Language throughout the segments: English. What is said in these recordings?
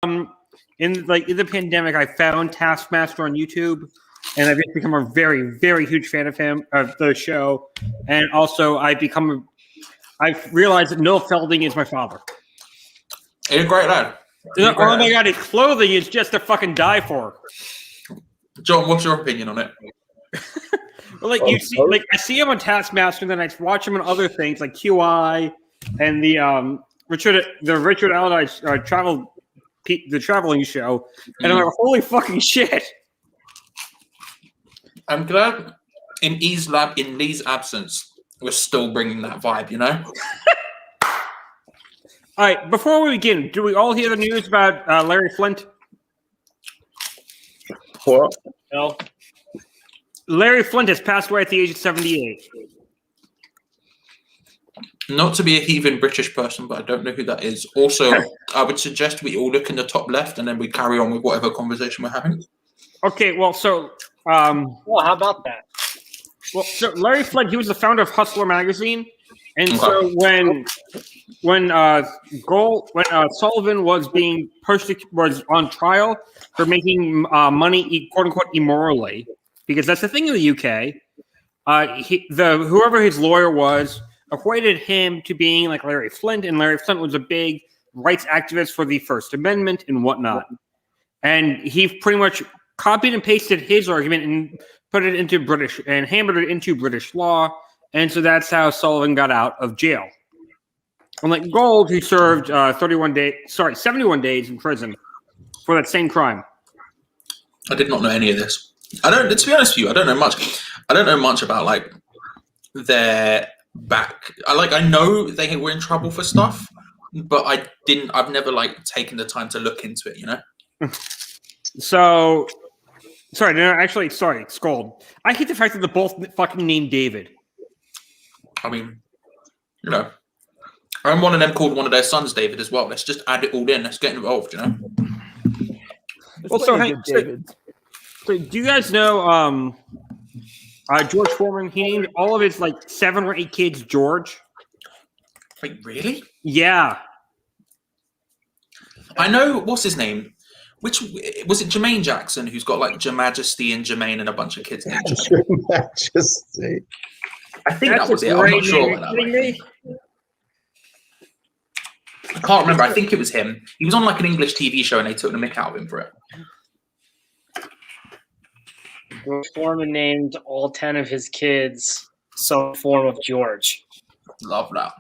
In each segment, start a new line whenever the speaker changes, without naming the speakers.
in the pandemic, I found Taskmaster on YouTube, and I've become a very, very huge fan of him, of the show. And also, I've realized that Noel Felding is my father.
He's a great lad.
Oh my god, his clothing is just to fucking die for.
John, what's your opinion on it?
Well, I see him on Taskmaster, and then I watch him on other things like QI and the Richard Allardyce the traveling show, and I'm like, holy fucking shit!
I'm glad in Lee's absence, we're still bringing that vibe, you know.
All right, before we begin, do we all hear the news about Larry Flynt?
What?
No. Larry Flynt has passed away at the age of 78.
Not to be a heathen British person, but I don't know who that is. Also, I would suggest we all look in the top left and then we carry on with whatever conversation we're having. Okay, well, so...
well, how about that?
Well, so Larry Flynt, he was the founder of Hustler magazine. And so when Sullivan was being was on trial for making money, quote unquote, immorally, because that's the thing in the UK, whoever his lawyer was equated him to being like Larry Flynt, and Larry Flynt was a big rights activist for the First Amendment and whatnot. And he pretty much copied and pasted his argument and put it into hammered it into British law. And so that's how Sullivan got out of jail. Unlike Gold, who served 71 days in prison for that same crime.
I did not know any of this. To be honest with you, I don't know much. I don't know much about like their back. I know they were in trouble for stuff, but I've never like taken the time to look into it, you know?
So it's Gold. I hate the fact that they're both fucking named David.
I mean, you know, I'm one of them called one of their sons David as well. Let's just add it all in. Let's get involved, you know?
Well, so do you guys know George Foreman? He named all of his like 7 or 8 kids George.
Wait, really?
Yeah.
I know, what's his name? Which was it? Jermaine Jackson, who's got like Jermajesty and Jermaine and a bunch of kids.
Jermajesty.
I think that was it. I'm not sure about that. I can't remember. I think it was him. He was on like an English TV show and they took the mick out of him for it.
Foreman named all 10 of his kids some form of George.
Love that.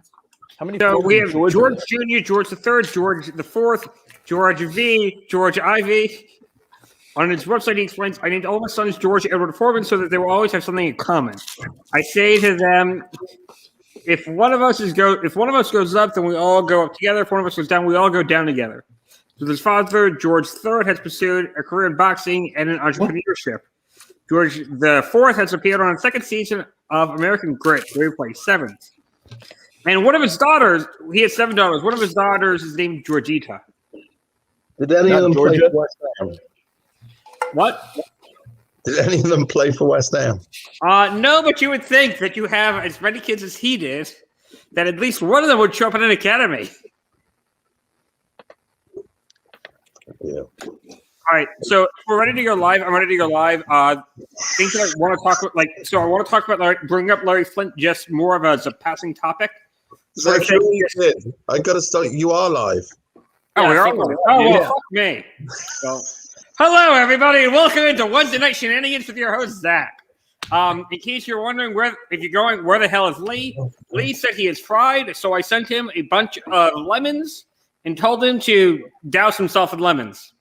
How many?
So we have George Jr., George III, George IV, George V, George Ivy. On his website, he explains, I named all my sons George Edward Foreman so that they will always have something in common. I say to them, if one of us goes up, then we all go up together. If one of us goes down, we all go down together. So his father, George III, has pursued a career in boxing and in entrepreneurship. George IV has appeared on the 2nd season of American Grit, where he plays 7th. And one of his daughters, he has 7 daughters. One of his daughters is named Georgita.
Did any of them play for West Ham?
What?
Did any of them play for West Ham?
No, but you would think that you have as many kids as he did, that at least one of them would show up in an academy.
Yeah.
All right, so if we're ready to go live. I'm ready to go live. Things that I want to talk about, I want to talk about bring up Larry Flynt just more of as a passing topic.
So I got to start. You are live.
Oh, we are live. Oh, well, fuck me. So, hello, everybody, and welcome into Wednesday Night Shenanigans with your host, Zach. In case you're wondering where the hell is Lee? Lee said he is fried, so I sent him a bunch of lemons and told him to douse himself in lemons.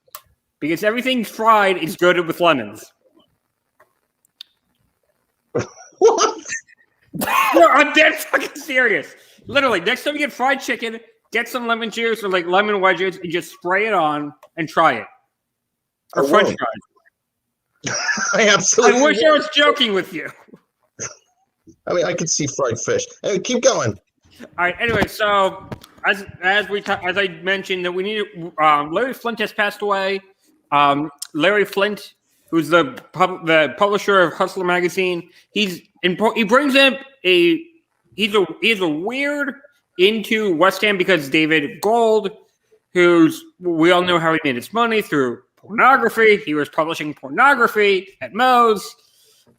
Because everything fried is good with lemons.
What?
No, I'm dead fucking serious. Literally, next time you get fried chicken, get some lemon juice or like lemon wedges and just spray it on and try it. Or French fries.
I absolutely.
I wish I was joking with you.
I mean, I could see fried fish. Hey, keep going.
All right. Anyway, so as I mentioned, that we need Larry Flynt has passed away. Larry Flynt, who's the publisher of Hustler magazine, he brings in he's a weird into West Ham because David Gold, we all know how he made his money through pornography. He was publishing pornography at Moe's.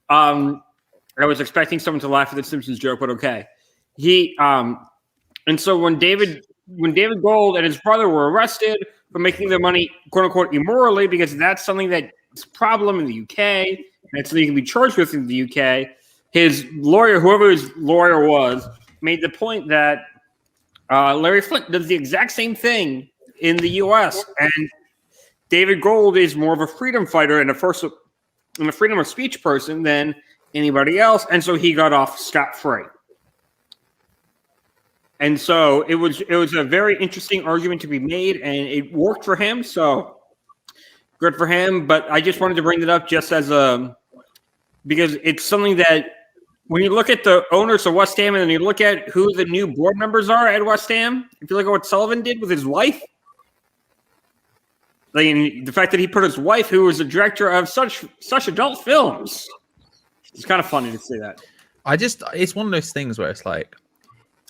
I was expecting someone to laugh at the Simpsons joke, but okay. And so when David Gold and his brother were arrested for making their money, quote unquote, immorally, because that's something that's a problem in the UK, and it's something you can be charged with in the UK. His lawyer, whoever his lawyer was, made the point that Larry Flynt does the exact same thing in the US, and David Gold is more of a freedom fighter and a freedom of speech person than anybody else, and so he got off scot-free. And so it was a very interesting argument to be made, and it worked for him. So good for him. But I just wanted to bring it up just as because it's something that when you look at the owners of West Ham and then you look at who the new board members are at West Ham, if you look at what Sullivan did with his wife, like the fact that he put his wife, who was the director of such adult films, it's kind of funny to see that.
It's one of those things where it's like,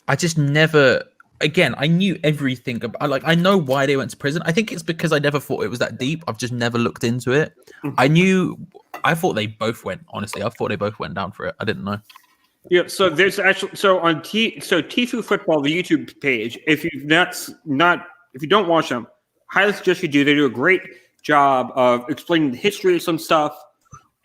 I just never, again, I knew everything about, I know why they went to prison. I think it's because I never thought it was that deep. I've just never looked into it. I thought they both went, honestly. I thought they both went down for it. I didn't know.
Yeah, so there's actually, on Tifu Football, the YouTube page, if you don't watch them, highly suggest you do. They do a great job of explaining the history of some stuff,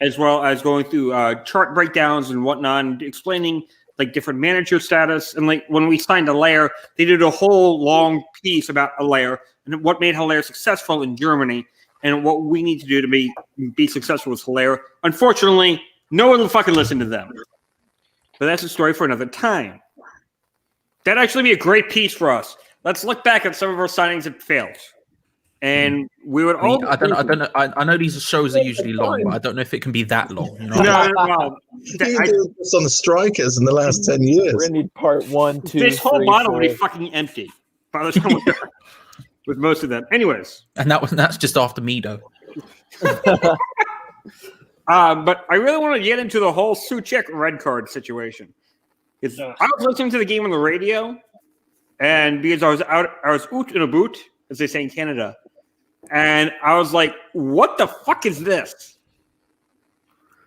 as well as going through chart breakdowns and whatnot, and explaining like different manager status. And like when we signed Haller, they did a whole long piece about Haller and what made Haller successful in Germany and what we need to do to be successful with Haller. Unfortunately, no one will fucking listen to them. But that's a story for another time. That'd actually be a great piece for us. Let's look back at some of our signings that failed. And we would all.
I don't know. I know these shows are usually long, but I don't know if it can be that long. You know?
No.
You do this on the strikers in the last 10 years.
We're gonna need part 1, 2.
This whole
3,
bottle
4.
would be fucking empty by the time we're done with most of them. Anyways.
And that's just after me, though.
But I really want to get into the whole Souček red card situation. I was listening to the game on the radio, and because I was out in a boot, as they say in Canada, and I was like, "What the fuck is this?"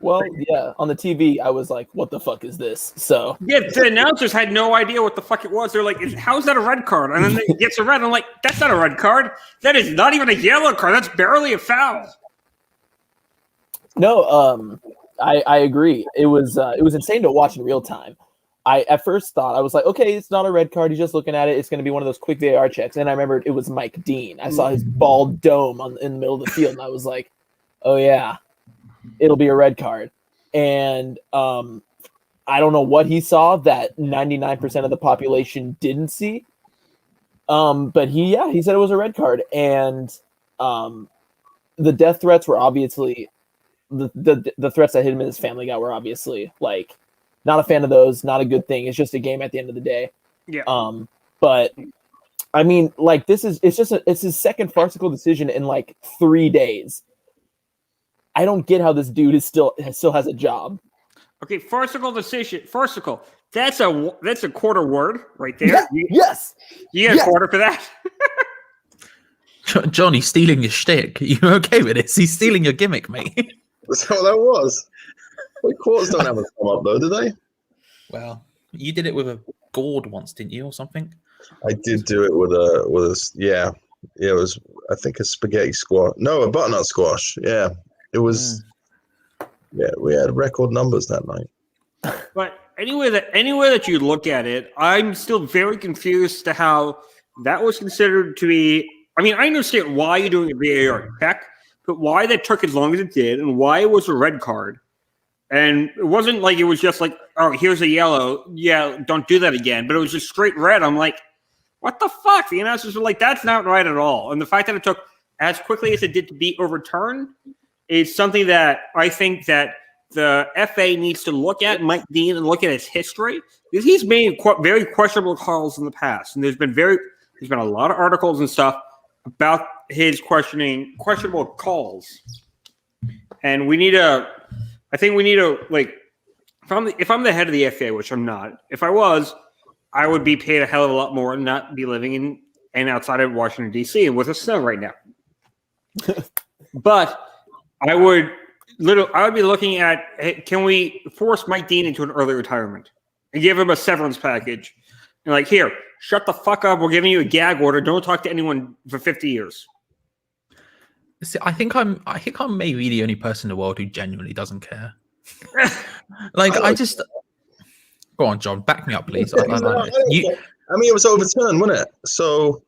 Well, yeah, on the TV, I was like, "What the fuck is this?" So
yeah, the announcers had no idea what the fuck it was. They're like, "How is that a red card?" And then it gets a red. I'm like, "That's not a red card. That is not even a yellow card. That's barely a foul."
No, I agree. It was insane to watch in real time. I at first thought, I was like, okay, it's not a red card. He's just looking at it. It's going to be one of those quick VAR checks. And I remembered it was Mike Dean. I saw his bald dome in the middle of the field, and I was like, oh yeah, it'll be a red card. And I don't know what he saw that 99% of the population didn't see. But he said it was a red card. And the death threats were obviously the threats that him and his family got were obviously like, not a fan of those. Not a good thing. It's just a game at the end of the day.
Yeah.
But I mean, like it's his second farcical decision in like 3 days. I don't get how this dude still has a job.
Okay, farcical decision. Farcical. That's a quarter word right there.
Yeah, yes.
You get a quarter for that.
Johnny's stealing your shtick. You okay with this? He's stealing your gimmick, mate.
That's what that was. Well, quarters don't have a thumb up though, do they?
Well, you did it with a gourd once, didn't you, or something?
I did do it with a yeah. It was, I think, a spaghetti squash. No, a butternut squash. Yeah, it was. Yeah, we had record numbers that night.
But anyway that you look at it, I'm still very confused to how that was considered to be. I mean, I understand why you're doing a VAR check, but why that took as long as it did, and why it was a red card. And it wasn't like it was just like, oh, here's a yellow. Yeah, don't do that again. But it was just straight red. I'm like, what the fuck? The announcers were like, that's not right at all. And the fact that it took as quickly as it did to be overturned is something that I think that the FA needs to look at, Mike Dean, and look at his history. Because he's made very questionable calls in the past. And there's been a lot of articles and stuff about his questionable calls. And I think we need to, like, if I'm the head of the FA, which I'm not, if I was, I would be paid a hell of a lot more and not be living in and outside of Washington D.C. with the snow right now. But I would be looking at, hey, can we force Mike Dean into an early retirement and give him a severance package? And like, here, shut the fuck up. We're giving you a gag order. Don't talk to anyone for 50 years.
See, I think I'm maybe the only person in the world who genuinely doesn't care. Like, I just go on, John, back me up, please.
I mean, it was overturned, wasn't it? So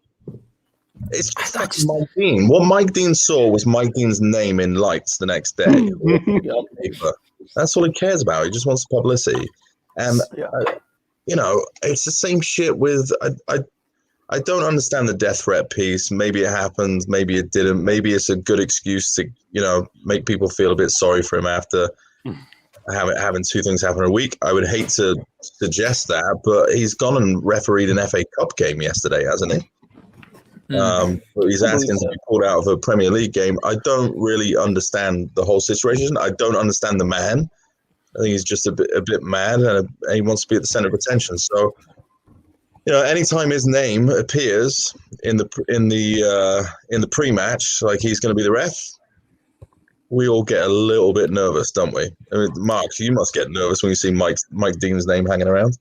it's just Mike Dean. What Mike Dean saw was Mike Dean's name in lights the next day. That's all he cares about. He just wants the publicity. And it's the same shit with. I don't understand the death threat piece. Maybe it happened. Maybe it didn't. Maybe it's a good excuse to make people feel a bit sorry for him after having two things happen in a week. I would hate to suggest that, but he's gone and refereed an FA Cup game yesterday, hasn't he? But he's asking to be pulled out of a Premier League game. I don't really understand the whole situation. I don't understand the man. I think he's just a bit mad, and he wants to be at the center of attention. So, anytime his name appears in the pre-match, like he's going to be the ref, we all get a little bit nervous, don't we? I mean, Mark, you must get nervous when you see Mike Dean's name hanging around.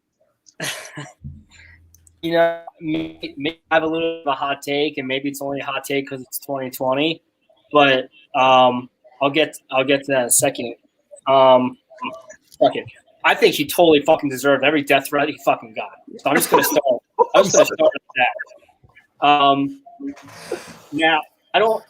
Maybe I have a little bit of a hot take, and maybe it's only a hot take because it's 2020. But I'll get to that in a second. Fuck it. I think he totally fucking deserved every death threat he fucking got. So I'm just gonna start. With that. Now I don't.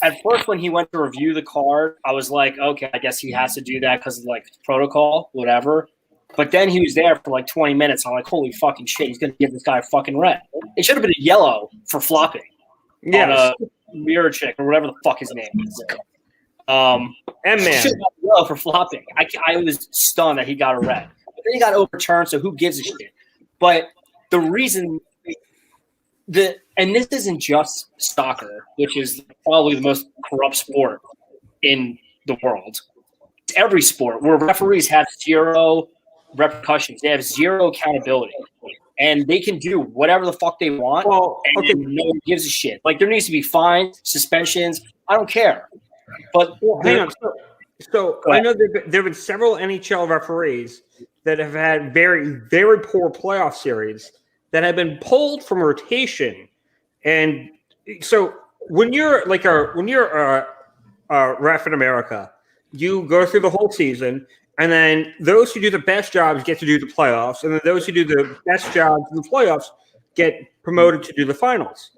At first, when he went to review the card, I was like, okay, I guess he has to do that because of like protocol, whatever. But then he was there for like 20 minutes. I'm like, holy fucking shit, he's going to give this guy a fucking red. It should have been a yellow for flopping. On a mirror chick or whatever the fuck his name is. M-Man. Yellow for flopping. I was stunned that he got a red. But then he got overturned, so who gives a shit? But the reason and this isn't just soccer, which is probably the most corrupt sport in the world. It's every sport where referees have zero repercussions. They have zero accountability. And they can do whatever the fuck they want. And no one gives a shit. Like, there needs to be fines, suspensions. I don't care. But
hang on. So I know there have been several NHL referees that have had very, very poor playoff series that have been pulled from rotation. And so when you're a ref in America, you go through the whole season, and then those who do the best jobs get to do the playoffs, and then those who do the best jobs in the playoffs get promoted to do the finals.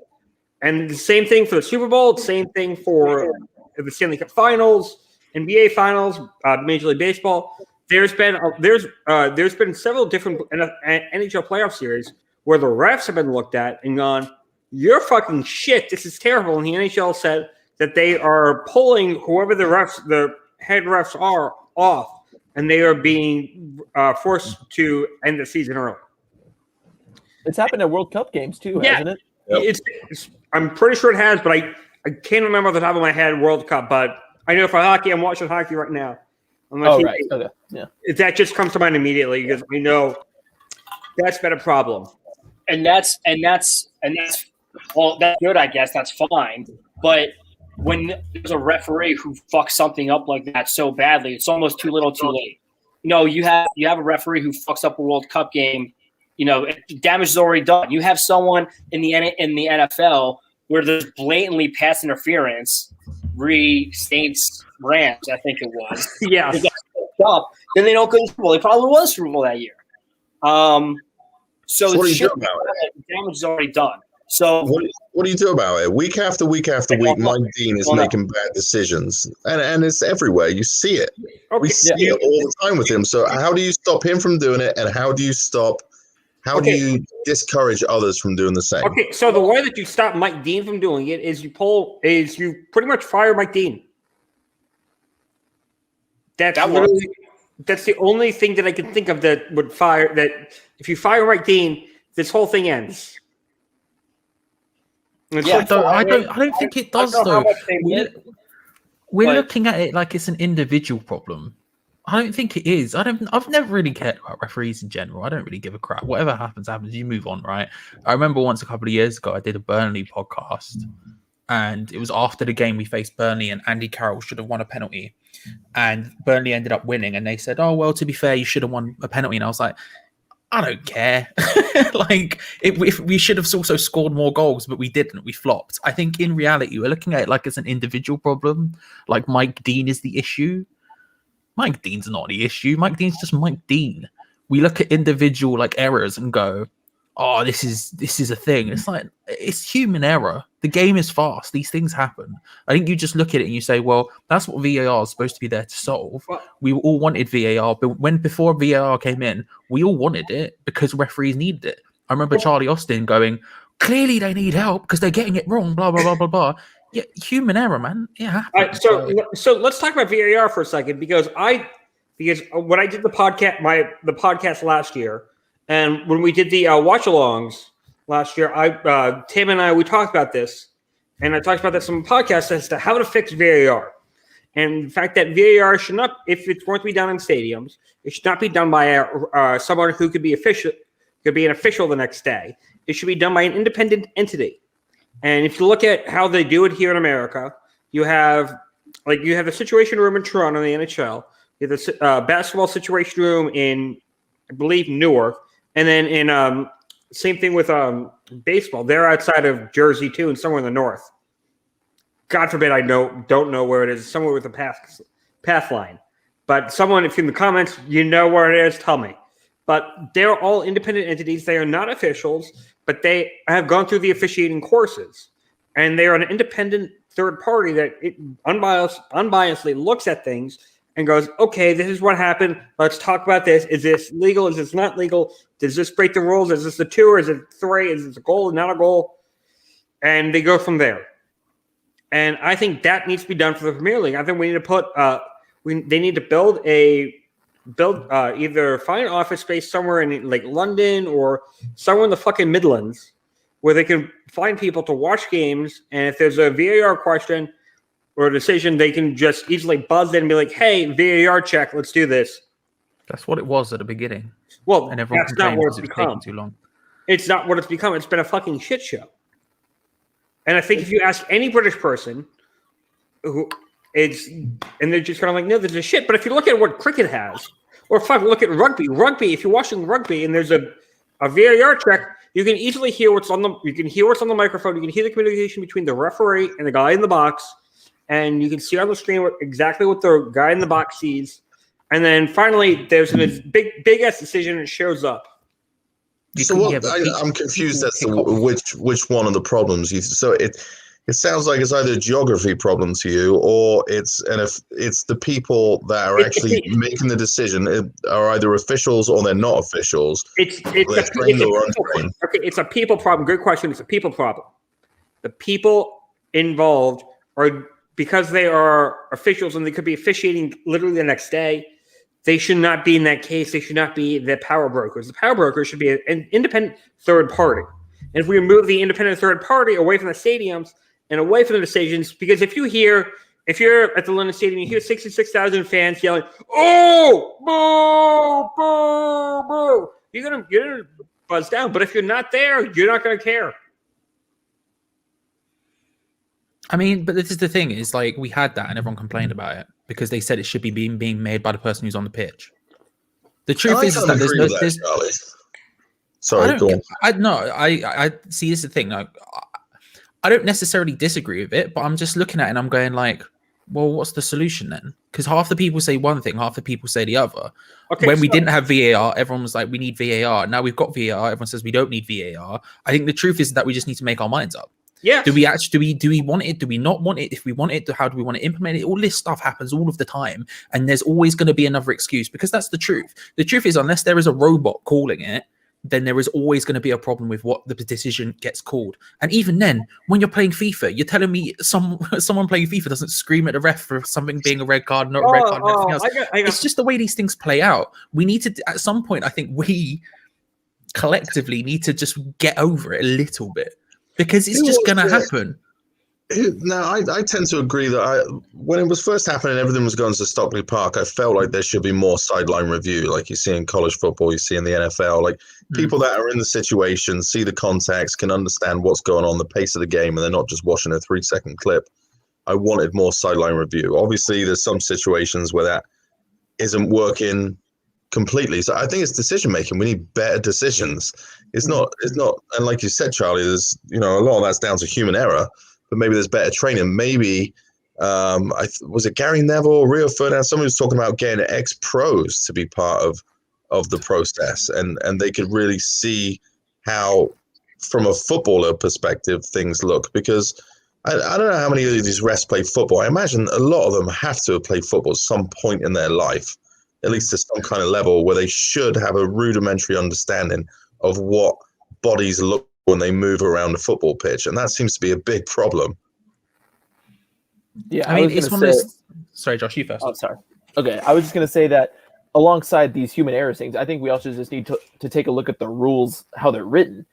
And the same thing for the Super Bowl, same thing for the Stanley Cup Finals, NBA Finals, Major League Baseball. There's been several different NHL playoff series where the refs have been looked at and gone, "You're fucking shit. This is terrible." And the NHL said that they are pulling whoever the head refs are off, and they are being forced to end the season early.
It's happened at World Cup games too, hasn't it?
Yep. I'm pretty sure it has, but I can't remember off the top of my head World Cup. But I know for hockey, I'm watching hockey right now.
Right. Okay. Yeah.
That just comes to mind immediately because we know that's been a problem.
And that's well, that's good, I guess. That's fine. But when there's a referee who fucks something up like that so badly, it's almost too little, too late. You have a referee who fucks up a World Cup game. Damage is already done. You have someone in the NFL where there's blatantly pass interference. Saints Rams, I think it was.
Yeah.
Then they don't go to Super Bowl. They probably was Super Bowl that year. So
what do you do about it?
Damage is already done. So
what do you do about it? Week after week after week, Mike Dean is making bad decisions, and it's everywhere. You see it. We see it all the time with him. So how do you stop him from doing it, and how do you you discourage others from doing the same?
Okay, so the way that you stop Mike Dean from doing it is you pretty much fire Mike Dean. That's the only thing that I can think of that would fire that. If you fire Mike Dean, this whole thing ends.
I don't think it does though. We're looking at it like it's an individual problem. I don't think it is. I've never really cared about referees in general. I don't really give a crap. Whatever happens, happens. You move on, right? I remember once a couple of years ago, I did a Burnley podcast, and it was after the game we faced Burnley, and Andy Carroll should have won a penalty, and Burnley ended up winning. And they said, "Oh well, to be fair, you should have won a penalty." And I was like, I don't care. Like, if we should have also scored more goals, but we didn't. We flopped. I think in reality, we're looking at it like it's an individual problem. Like Mike Dean is the issue. Mike Dean's not the issue. Mike Dean's just Mike Dean. We look at individual like errors and go, "Oh, this is a thing." It's like, it's human error. The game is fast. These things happen. I think you just look at it and you say, "Well, that's what VAR is supposed to be there to solve." We all wanted VAR, but before VAR came in, we all wanted it because referees needed it. I remember Charlie Austin going, "Clearly, they need help because they're getting it wrong." Blah blah blah blah blah. Yeah, human error, man. It happens.
So let's talk about VAR for a second because when I did the podcast last year, and when we did the watch-alongs last year, Tim and I, we talked about this, and I talked about this on the podcast as to how to fix VAR, and the fact that VAR should not, if it's going to be done in stadiums, it should not be done by someone who could be an official the next day. It should be done by an independent entity. And if you look at how they do it here in America, you have the Situation Room in Toronto in the NHL, you have the basketball Situation Room in, I believe, Newark, and then in same thing with baseball. They're outside of Jersey too, and somewhere in the north. God forbid I don't know where it is. Somewhere with a path line. But someone, if in the comments you know where it is, tell me. But they're all independent entities. They are not officials, but they have gone through the officiating courses. And they are an independent third party that unbiasedly looks at things and goes, okay, this is what happened. Let's talk about this. Is this legal? Is this not legal? Does this break the rules? Is this a 2 or is it 3? Is this a goal? Not a goal? And they go from there. And I think that needs to be done for the Premier League. I think we need to put they need to build either find office space somewhere in like London or somewhere in the fucking Midlands where they can find people to watch games. And if there's a VAR question or a decision, they can just easily buzz in and be like, hey, VAR check, let's do this.
That's what it was at the beginning.
Well,
and everyone
that's not what it's
it was
become.
taking too long.
It's not what it's become. It's been a fucking shit show. And I think if you ask any British person and they're just kind of like, no, this is shit. But if you look at what cricket has, or look at rugby, if you're watching rugby and there's a VAR check, you can easily hear what's on the microphone. You can hear the communication between the referee and the guy in the box, and you can see on the screen exactly what the guy in the box sees. And then finally, there's a big ass decision and it shows up.
I'm confused as to which one of the problems you. So it sounds like it's either a geography problem to you, or it's the people that are actually making the decision are either officials or they're not officials.
It's a people problem. Good question. It's a people problem. The people involved are, because they are officials and they could be officiating literally the next day. They should not be in that case. They should not be the power brokers. The power brokers should be an independent third party. And if we remove the independent third party away from the stadiums and away from the decisions, because if you're at the London Stadium, you hear 66,000 fans yelling, "Oh, boo, boo, boo!" You're gonna buzz down. But if you're not there, you're not gonna care.
I mean, but this is the thing: is like we had that, and everyone complained about it because they said it should be being made by the person who's on the pitch. The truth is that there's
Sorry, go on.
I see. This is the thing. Like, I don't necessarily disagree with it, but I'm just looking at it and I'm going like, well, what's the solution then? Because half the people say one thing, half the people say the other. Okay, when we didn't have VAR, everyone was like, we need VAR. Now we've got VAR. Everyone says we don't need VAR. I think the truth is that we just need to make our minds up.
Yeah.
Do we want it? Do we not want it? If we want it, how do we want to implement it? All this stuff happens all of the time. And there's always going to be another excuse because that's the truth. The truth is, unless there is a robot calling it, then there is always going to be a problem with what the decision gets called. And even then, when you're playing FIFA, you're telling me someone playing FIFA doesn't scream at the ref for something being a red card, not a red card, nothing else. It's just the way these things play out. We need to, at some point, I think we collectively need to just get over it a little bit. Because it's just going to happen.
No, I tend to agree that when it was first happening, everything was going to Stockley Park. I felt like there should be more sideline review, like you see in college football, you see in the NFL. Like people that are in the situation, see the context, can understand what's going on, the pace of the game, and they're not just watching a 3-second clip. I wanted more sideline review. Obviously, there's some situations where that isn't working completely. So I think it's decision making. We need better decisions. It's not, and like you said, Charlie, there's a lot of that's down to human error. But maybe there's better training. Maybe was it Gary Neville or Rio Ferdinand? Someone was talking about getting ex-pros to be part of the process, and they could really see how, from a footballer perspective, things look. Because I don't know how many of these refs play football. I imagine a lot of them have to have played football at some point in their life, at least to some kind of level where they should have a rudimentary understanding of what bodies look when they move around the football pitch, and that seems to be a big problem.
Yeah,
I mean, it's one of those. Sorry, Josh, you first.
Oh, sorry. Okay, I was just going to say that alongside these human error things, I think we also just need to take a look at the rules, how they're written.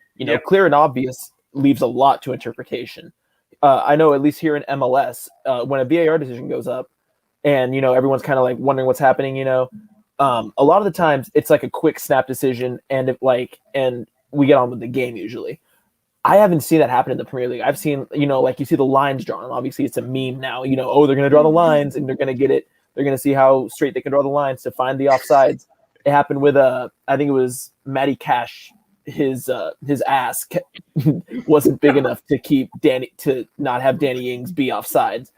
Clear and obvious leaves a lot to interpretation. I know, at least here in MLS, when a VAR decision goes up, and everyone's kind of like wondering what's happening. A lot of the times it's like a quick snap decision, and we get on with the game usually. I haven't seen that happen in the Premier League. I've seen, like you see the lines drawn. And obviously, it's a meme now. They're going to draw the lines and they're going to get it. They're going to see how straight they can draw the lines to find the offsides. It happened with I think it was Matty Cash. His ass wasn't big enough to not have Danny Ings be offsides.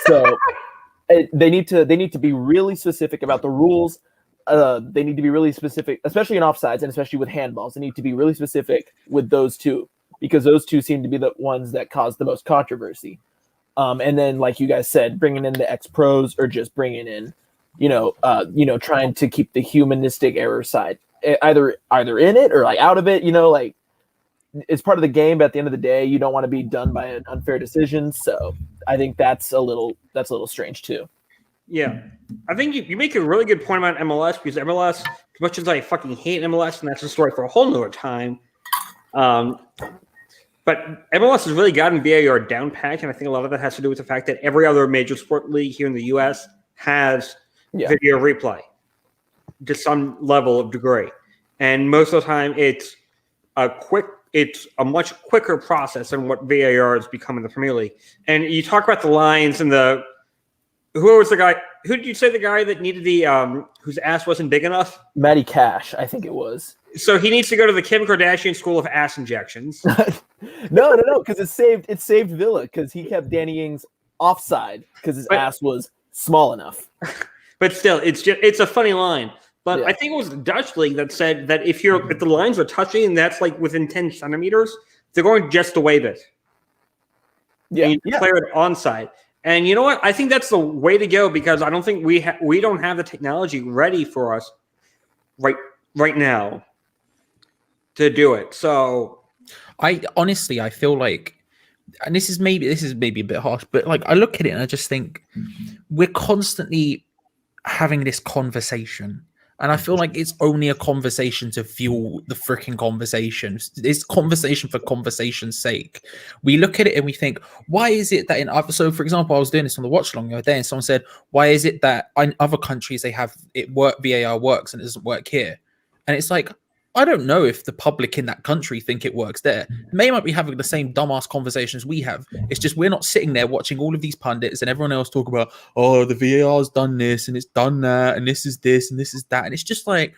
So they need to be really specific about the rules. They need to be really specific, especially in offsides and especially with handballs. They need to be really specific with those two, because those two seem to be the ones that cause the most controversy. And then, like you guys said, bringing in the ex-pros or just bringing in, trying to keep the humanistic error side either in it or like out of it. Like it's part of the game. But at the end of the day, you don't want to be done by an unfair decision. So I think that's a little strange too.
Yeah, I think you make a really good point about MLS, because MLS, as much as I fucking hate MLS, and that's a story for a whole nother time, but MLS has really gotten VAR down pat, and I think a lot of that has to do with the fact that every other major sport league here in the U.S. has video replay to some level of degree, and most of the time it's a much quicker process than what VAR has become in the Premier League. And you talk about the lines and who was the guy? Who did you say the guy that needed whose ass wasn't big enough?
Matty Cash, I think it was.
So he needs to go to the Kim Kardashian school of ass injections.
No, because it saved Villa, because he kept Danny Ings offside because his ass was small enough.
But still, it's a funny line. But I think it was the Dutch league that said that if the lines are touching and that's like within 10 centimeters, they're going just to waive it.
Yeah,
and you declare it onside. And you know what? I think that's the way to go, because I don't think we don't have the technology ready for us right now to do it. So
I feel like, and this is maybe a bit harsh, but like I look at it and I just think we're constantly having this conversation. And I feel like it's only a conversation to fuel the freaking conversation. It's conversation for conversation's sake. We look at it and we think, why is it that in other... So, for example, I was doing this on the watch along the other day, and someone said, why is it that in other countries they have VAR works and it doesn't work here? And it's like, I don't know if the public in that country think it works there. They might be having the same dumbass conversations we have. It's just we're not sitting there watching all of these pundits and everyone else talk about, oh, the VAR's done this and it's done that and this is this and this is that. And it's just like,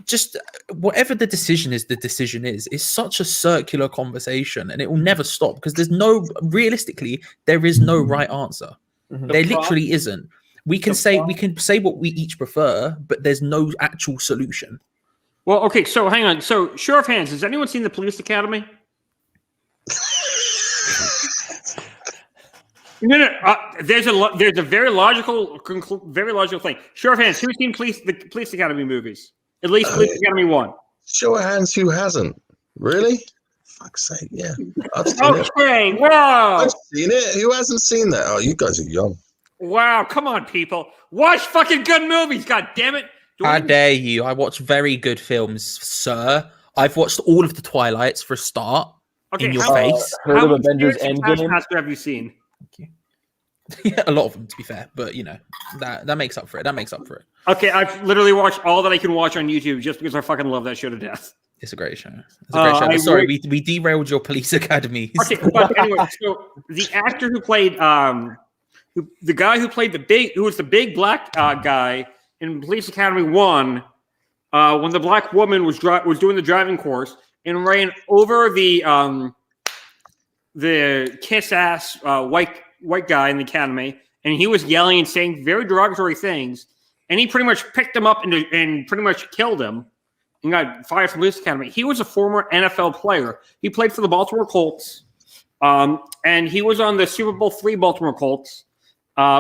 just whatever the decision is, it's such a circular conversation, and it will never stop, because realistically, there is no right answer. Mm-hmm. There literally isn't. We can say what we each prefer, but there's no actual solution.
Well, okay, so hang on. So, show of hands, has anyone seen the Police Academy? No. There's a very logical thing. Show of hands, who's seen the Police Academy movies? At least Police Academy 1.
Show of hands, who hasn't? Really? Fuck's sake, yeah. I've seen it.
Okay, wow.
I've seen it. Who hasn't seen that? Oh, you guys are young.
Wow, come on, people. Watch fucking good movies, god damn it.
How dare you? I watch very good films, sir. I've watched all of the Twilights for a start.
Okay,
in your
how-
face.
Heard
how
of
many
Avengers
Conspiracy
Endgame?
Taskmaster have you seen?
Yeah, a lot of them, to be fair, but you know that makes up for it. That makes up for it.
Okay, I've literally watched all that I can watch on YouTube just because I fucking love that show to death.
It's a great show. It's a great show.
I
But sorry,
would-
we derailed your Police Academy.
Okay, but anyway, so the actor who played the guy who played who was the big black guy in Police Academy 1, when the black woman was doing the driving course and ran over the kiss ass white guy in the academy, and he was yelling and saying very derogatory things, and he pretty much picked him up and pretty much killed him and got fired from Police Academy. He was a former NFL player. He played for the Baltimore Colts, and he was on the Super Bowl III Baltimore Colts,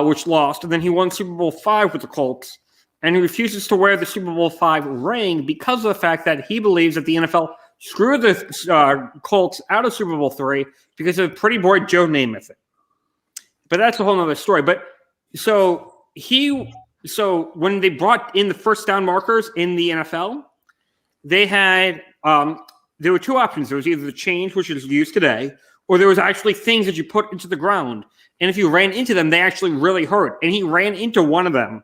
which lost, and then he won Super Bowl V with the Colts, and he refuses to wear the Super Bowl V ring because of the fact that he believes that the NFL screwed the Colts out of Super Bowl III because of pretty boy Joe Namath. But that's a whole nother story. But so when they brought in the first down markers in the NFL, they had there were two options. There was either the change, which is used today, or there was actually things that you put into the ground. And if you ran into them, they actually really hurt. And he ran into one of them,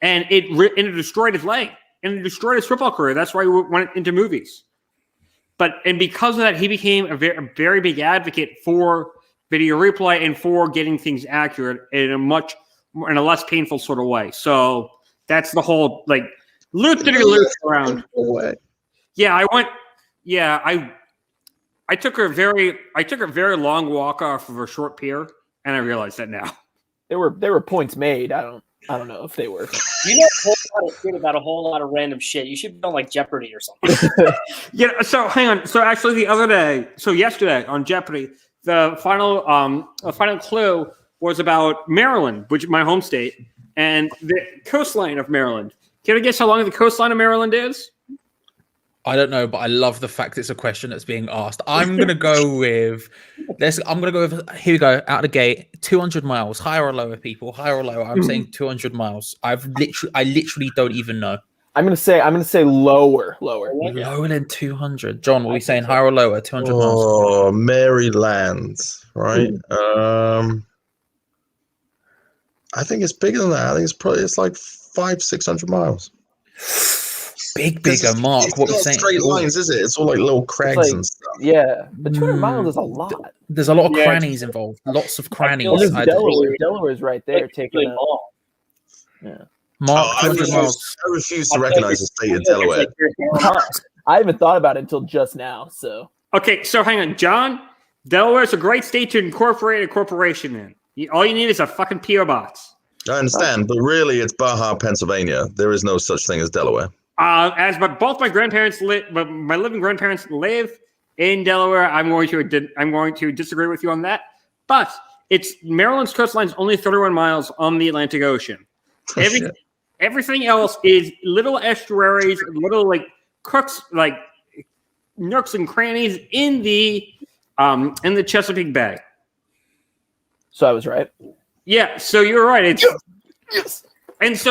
and it destroyed his leg, and it destroyed his football career. That's why he went into movies. And because of that, he became a very big advocate for video replay and for getting things accurate in a less painful sort of way. So that's the whole loot around. Yeah, I took a very long walk off of a short pier, and I realized that now.
There were points made. I don't know if they were.
You know a whole lot of shit about a whole lot of random shit. You should be on Jeopardy or something.
Yeah. So hang on. So actually, yesterday on Jeopardy, the final clue was about Maryland, which is my home state, and the coastline of Maryland. Can you guess how long the coastline of Maryland is?
I don't know, but I love the fact it's a question that's being asked. I'm gonna go with here we go, out of the gate, 200 miles, higher or lower, people, higher or lower. I'm saying 200 miles. I literally don't even know.
I'm gonna say lower.
Lower than 200. John, what are we saying, higher or lower? 200 miles.
Oh, Maryland, right? I think it's bigger than that. I think it's like 500-600 miles.
Bigger, Mark. What are you saying?
Straight lines, is it? It's all like little crags and stuff.
Yeah, but 200 miles is a lot.
There's a lot of crannies involved. Lots of crannies.
Well, there's Delaware's right there taking
Mark, 200 miles.
I refuse to recognize the state of Delaware.
I haven't thought about it until just now. So
Okay, so hang on, John. Delaware is a great state to incorporate a corporation in. All you need is a fucking P.O. box.
I understand, but really, it's Baja, Pennsylvania. There is no such thing as Delaware.
Both my grandparents my living grandparents live in Delaware. I'm going to disagree with you on that. But Maryland's coastline is only 31 miles on the Atlantic Ocean. Everything else is little estuaries, little crooks, nooks and crannies in the Chesapeake Bay.
So I was right.
Yeah, so you're right.
Yes.
And so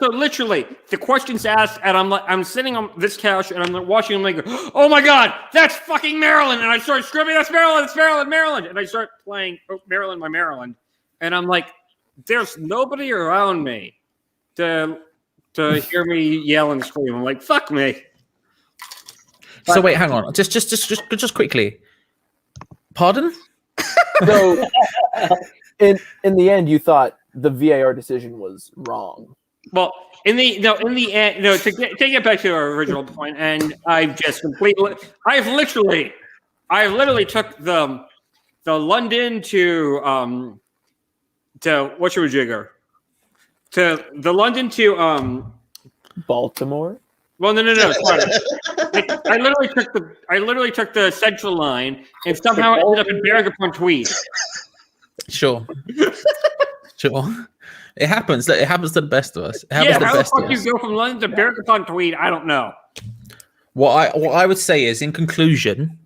literally, the question's asked, and I'm sitting on this couch, and I'm watching. I'm like, oh my god, that's fucking Maryland! And I start screaming, that's Maryland, it's Maryland, Maryland! And I start playing Maryland, my Maryland, and I'm like, there's nobody around me to hear me yell and scream. I'm like, fuck me.
So wait, hang on, just quickly. Pardon?
So in the end, you thought the VAR decision was wrong.
Well, in the end, to get back to our original point, and I've literally took the London to whatchamajigger, to the London to
Baltimore.
Well, no. I literally took the Central line and somehow ended up in Berwick-upon-Tweed.
Sure. It happens. It happens to the best of us.
How the fuck you go from London to Berwick-upon-Tweed? I don't know.
What I would say is, in conclusion,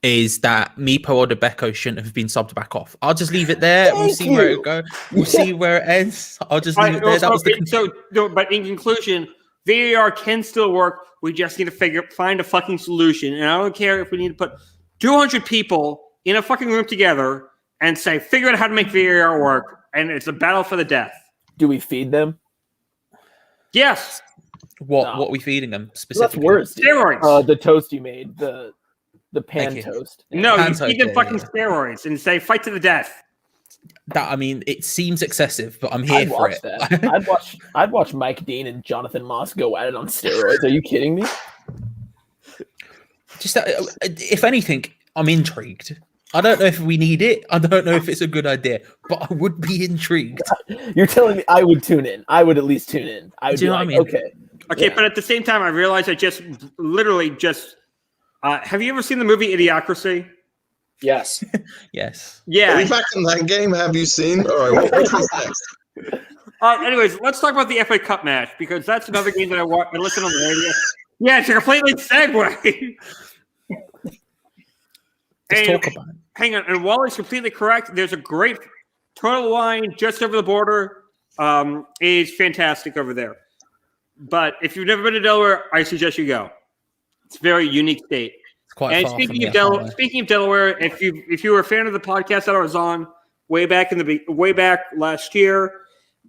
is that Meepo or Debecco shouldn't have been subbed back off. I'll just leave it there. We'll see where it goes. We'll see where it ends. I'll just leave it there.
But in conclusion, VAR can still work. We just need to find a fucking solution. And I don't care if we need to put 200 people in a fucking room together and say, figure out how to make VAR work, and it's a battle for the death.
Do we feed them?
Yes.
What
No.
what are we feeding them
That's
specifically?
worse. Dude.
Steroids.
The toast you made, the pan
Thank you.
toast.
No, you
Panto,
feed them
yeah,
fucking
yeah.
steroids and say, fight to the death.
That, I mean, it seems excessive, but I'm here
I'd
for
watch
it.
that. I'd watch Mike Dean and Jonathan Moss go at it on steroids. Are you kidding me?
Just if anything, I'm intrigued. I don't know if we need it. I don't know if it's a good idea, but I would be intrigued.
You're telling me I would tune in. I would at least tune in. I would
Do you
be
know what I
like,
mean?
okay.
Okay,
Yeah.
but at the same time, I realized I just literally just. Have you ever seen the movie Idiocracy?
Yes.
Yes.
Are we
Yeah.
back in that game? Have you seen? All right, what's next?
Anyways, let's talk about the FA Cup match because that's another game that I listen on the radio. Yeah, it's a completely segue.
Let's
And-
talk about it.
Hang on, and Wally's completely correct. There's a great total line just over the border. It's fantastic over there. But if you've never been to Delaware, I suggest you go. It's a very unique state.
It's quite
And
far from
speaking
here,
of Delaware,
aren't
speaking of Delaware, if you were a fan of the podcast that I was on way back last year,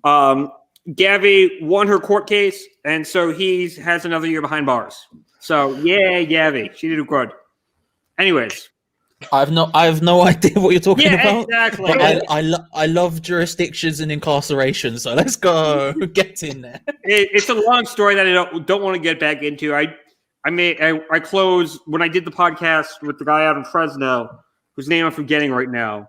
Gavi won her court case, and so he has another year behind bars. So yeah, Gavi, she did good. Anyways,
I have no idea what you're talking
yeah,
about.
exactly.
But I love jurisdictions and incarceration, so let's go get in there.
It's a long story that I don't want to get back into. I closed when I did the podcast with the guy out in Fresno, whose name I'm forgetting right now.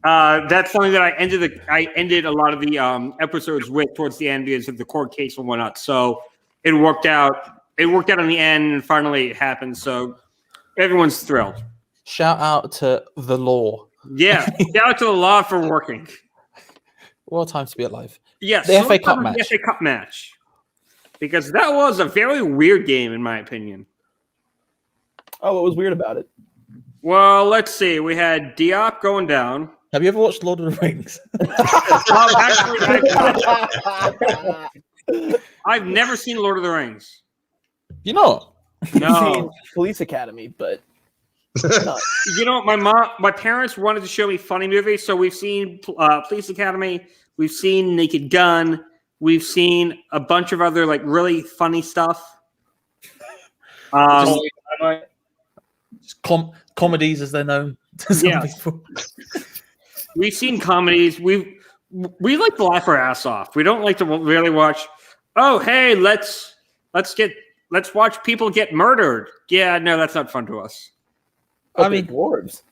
That's something that I ended a lot of the episodes with towards the end because of the court case and whatnot. So it worked out. It worked out in the end, and finally it happened. So everyone's thrilled.
Shout out to the law.
Yeah, shout out to the law for working.
What a time to be alive.
Yes,
The
so
FA
let's
Cup
talk about
match.
The FA Cup match, because that was a very weird game in my opinion.
Oh, what was weird about it?
Well, let's see. We had Diop going down.
Have you ever watched Lord of the Rings?
Actually, I've never seen Lord of the Rings.
You know.
No.
Police Academy, but
You know, my parents wanted to show me funny movies, so we've seen Police Academy, we've seen Naked Gun, we've seen a bunch of other like really funny stuff.
Comedies, as they're known to some
Yeah.
people.
We've seen comedies. We like to laugh our ass off. We don't like to really watch. Oh, hey, let's watch people get murdered. Yeah, no, that's not fun to us.
I
I
mean
mean-
dwarves.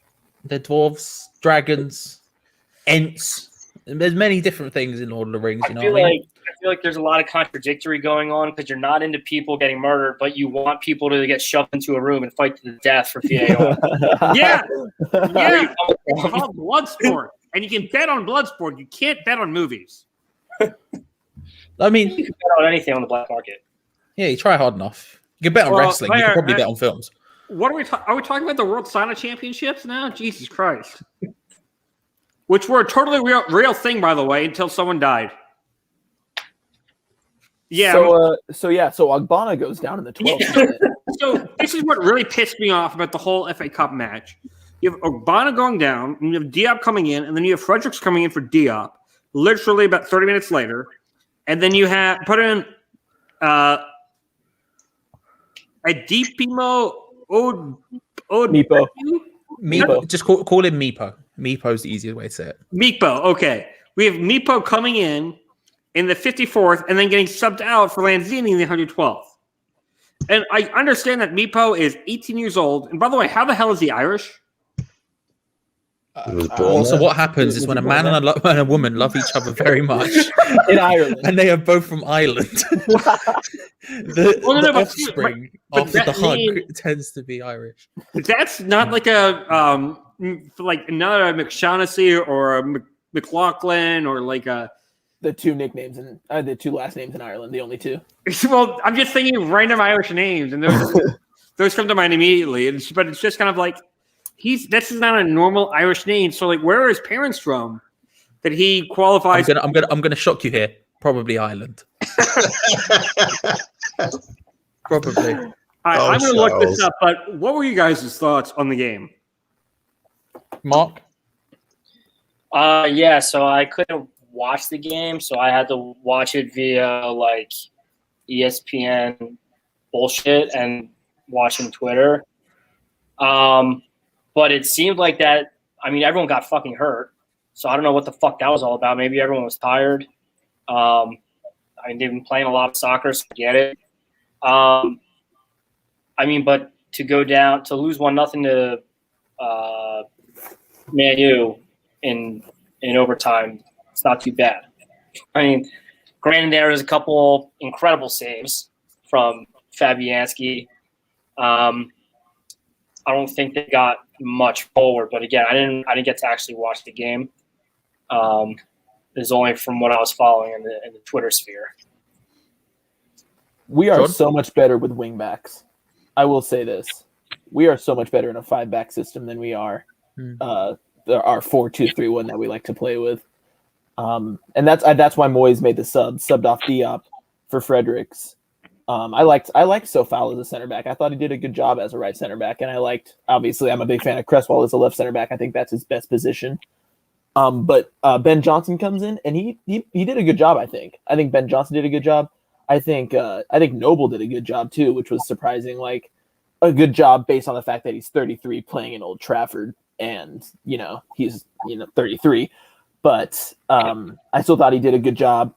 They're dwarves, dragons, ents. There's many different things in Lord of the Rings.
I
You know
feel
what I mean?
like there's a lot of contradictory going on because you're not into people getting murdered, but you want people to get shoved into a room and fight to the death for VAR.
Yeah,
Where
yeah.
you come
It's
from.
called Bloodsport, and you can bet on Bloodsport. You can't bet on movies.
I mean,
You can bet on anything on the black market.
yeah, you try hard enough. You can bet on
Well,
wrestling. You can probably bet on films.
What are we? Are we talking about the World Sauna Championships now? Jesus Christ! Which were a totally real thing, by the way, until someone died. Yeah.
So Ogbonna goes down in the 12th minute.
So this is what really pissed me off about the whole FA Cup match. You have Ogbonna going down, and you have Diop coming in, and then you have Fredericks coming in for Diop, literally about 30 minutes later. And then you have put in a Deepimo
Meepo.
Meepo. Just call him Meepo. Meepo's the easiest way to say it.
Meepo, okay. We have Meepo coming in the 54th and then getting subbed out for Lanzini in the 112th. And I understand that Meepo is 18 years old. And by the way, how the hell is he Irish?
He was born
So
there.
what happens is when a man and a woman love each other very much,
In Ireland.
and they are both from Ireland, the
but
offspring
but
after the
that
hug
mean-
tends to be Irish.
That's not like not a McShaughnessy or a McLaughlin or like a.
The two nicknames and the two last names in Ireland, the only two.
Well, I'm just thinking random Irish names, and those come to mind immediately. But it's just kind of like this is not a normal Irish name. So like, where are his parents from that he qualifies?
I'm gonna shock you here. Probably Ireland. Probably.
I'm going to look this
Charles.
up, but what were you guys' thoughts on the game?
Mark?
Yeah, so I couldn't watch the game, so I had to watch it via like ESPN bullshit and watching Twitter. But it seemed like that. I mean, everyone got fucking hurt, so I don't know what the fuck that was all about. Maybe everyone was tired. I mean, they've been playing a lot of soccer, so I get it. I mean, but to go down to lose 1-0 to Man U in overtime, it's not too bad. I mean, granted, there was a couple incredible saves from Fabianski. I don't think they got much forward, but again, I didn't get to actually watch the game. It was only from what I was following in the Twitter sphere.
We are
Jordan?
so much better with wingbacks. I will say this: we are so much better in a 5-back system than we are our 4-2-3-1 that we like to play with. And that's why Moyes made the subbed off Diop for Fredericks. I liked Sofal as a center back. I thought he did a good job as a right center back, and obviously I'm a big fan of Cresswell as a left center back. I think that's his best position. But Ben Johnson comes in and he did a good job. I think Ben Johnson did a good job. I think Noble did a good job too, which was surprising. Like a good job based on the fact that he's 33 playing in Old Trafford, and he's 33. But I still thought he did a good job.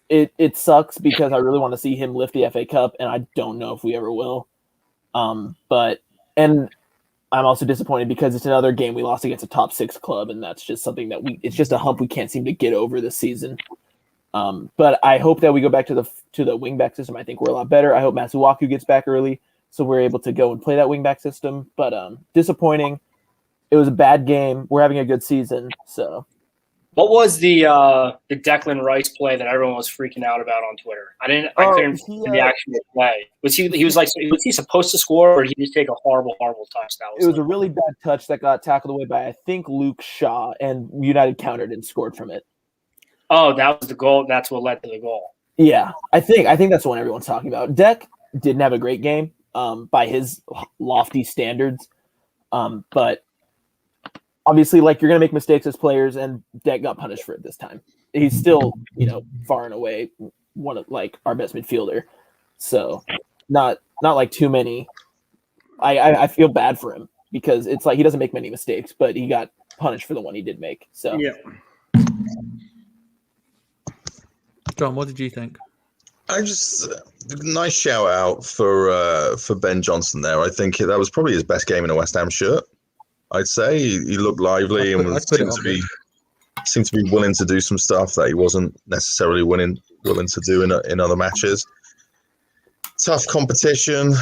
It sucks because I really want to see him lift the FA Cup, and I don't know if we ever will. But I'm also disappointed because it's another game we lost against a top 6 club, and that's just something that it's just a hump we can't seem to get over this season. But I hope that we go back to the wingback system. I think we're a lot better. I hope Masuaku gets back early so we're able to go and play that wingback system. But disappointing. It was a bad game. We're having a good season, so.
What was the Declan Rice play that everyone was freaking out about on Twitter? I couldn't see the actual play. Was he supposed to score, or did he just take a horrible touch?
It was a really bad touch that got tackled away by I think Luke Shaw, and United countered and scored from it.
Oh, that was the goal. That's what led to the goal.
Yeah, I think that's the one everyone's talking about. Deck didn't have a great game by his lofty standards, but. Obviously, like, you're going to make mistakes as players, and Deck got punished for it this time. He's still, far and away one of our best midfielder. So, not like too many. I feel bad for him because it's like he doesn't make many mistakes, but he got punished for the one he did make. So
Yeah.
John, what did you think?
I just nice shout out for Ben Johnson there. I think that was probably his best game in a West Ham shirt. I'd say he looked lively and seemed to be willing to do some stuff that he wasn't necessarily willing to do in other matches. Tough competition.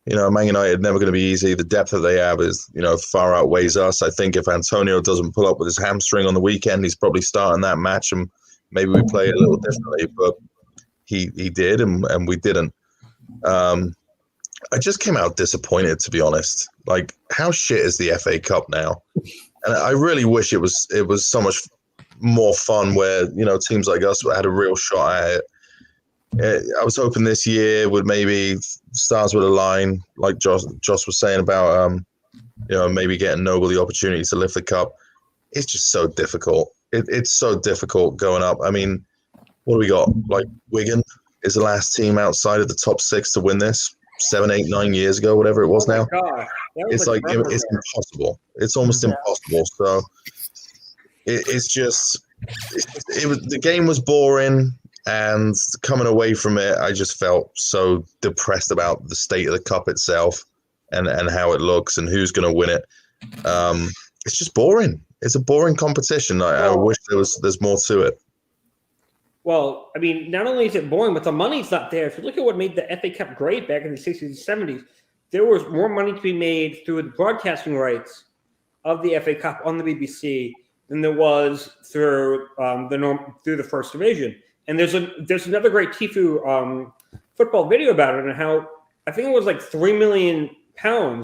Man United never going to be easy. The depth that they have is, far outweighs us. I think if Antonio doesn't pull up with his hamstring on the weekend, he's probably starting that match, and maybe we play it a little differently. But he did, and we didn't. I just came out disappointed, to be honest. Like, how shit is the FA Cup now? And I really wish it was so much more fun where, teams like us had a real shot at it. I was hoping this year would maybe stars would align, like Josh was saying about, maybe getting Noble the opportunity to lift the cup. It's just so difficult. It's so difficult going up. I mean, what do we got? Like, Wigan is the last team outside of the top 6 to win this. 7, 8, 9 years ago, whatever it was now. It's like it's impossible. It's almost impossible. So the game was boring, and coming away from it, I just felt so depressed about the state of the cup itself and how it looks and who's going to win it. It's just boring. It's a boring competition. I wish there's more to it.
Well, I mean, not only is it boring, but the money's not there. If you look at what made the FA Cup great back in the 60s and 70s, there was more money to be made through the broadcasting rights of the FA Cup on the BBC than there was through the First Division. And there's another great Tifu football video about it, and how I think it was like £3 million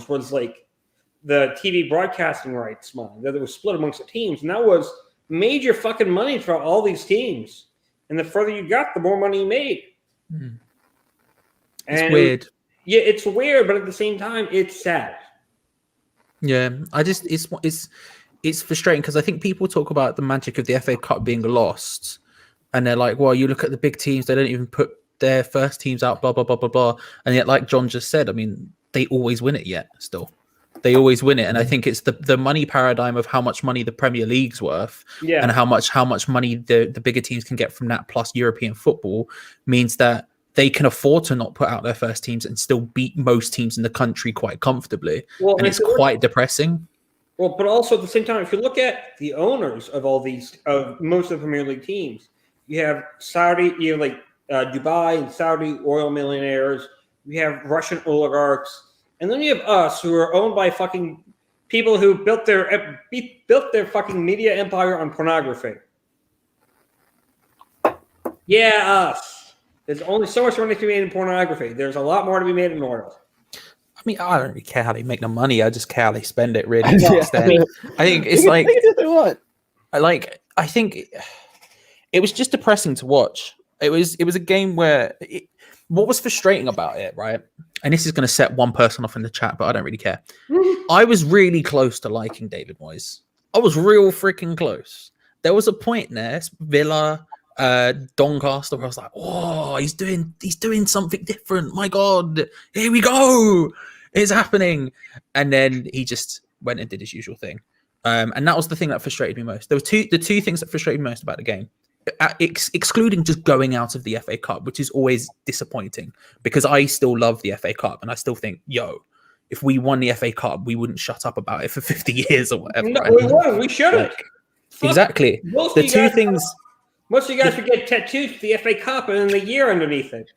was like the TV broadcasting rights money that was split amongst the teams, and that was major fucking money for all these teams. And the further you got, the more money you made.
It's weird.
Yeah, it's weird, but at the same time, it's sad.
Yeah, I just it's frustrating because I think people talk about the magic of the FA Cup being lost, and they're like, well, you look at the big teams, they don't even put their first teams out, blah blah blah blah blah, and yet, like John just said, I mean, they always win it. Yet still, they always win it, and I think it's the money paradigm of how much money the Premier League's worth,
Yeah.
and how much money the bigger teams can get from that plus European football means that they can afford to not put out their first teams and still beat most teams in the country quite comfortably.
Well,
And it's quite depressing.
Well, but also at the same time, if you look at the owners of all these, of most of the Premier League teams, you have Saudi, you have like Dubai and Saudi oil millionaires, you have Russian oligarchs, and then you have us who are owned by fucking people who built their fucking media empire on pornography. Yeah, us. There's only so much money to be made in pornography. There's a lot more to be made in oil.
I mean, I don't really care how they make the money. I just care how they spend it. Really,
Yeah.
I think it's like
they can do what they want.
I think it was just depressing to watch. It was a game where what was frustrating about it, right? And this is going to set one person off in the chat, but I don't really care. I was really close to liking David Moyes. I was real freaking close. There was a point there, Villa, Doncaster, where I was like, oh, he's doing something different. My God, here we go. It's happening. And then he just went and did his usual thing. And that was the thing that frustrated me most. There were the two things that frustrated me most about the game, excluding just going out of the FA Cup, which is always disappointing because I still love the FA Cup and I still think, if we won the FA Cup, we wouldn't shut up about it for 50 years or whatever.
No, we won. We should have.
Exactly. The two things.
Most of you guys would get tattoos for the FA Cup and then the year underneath it.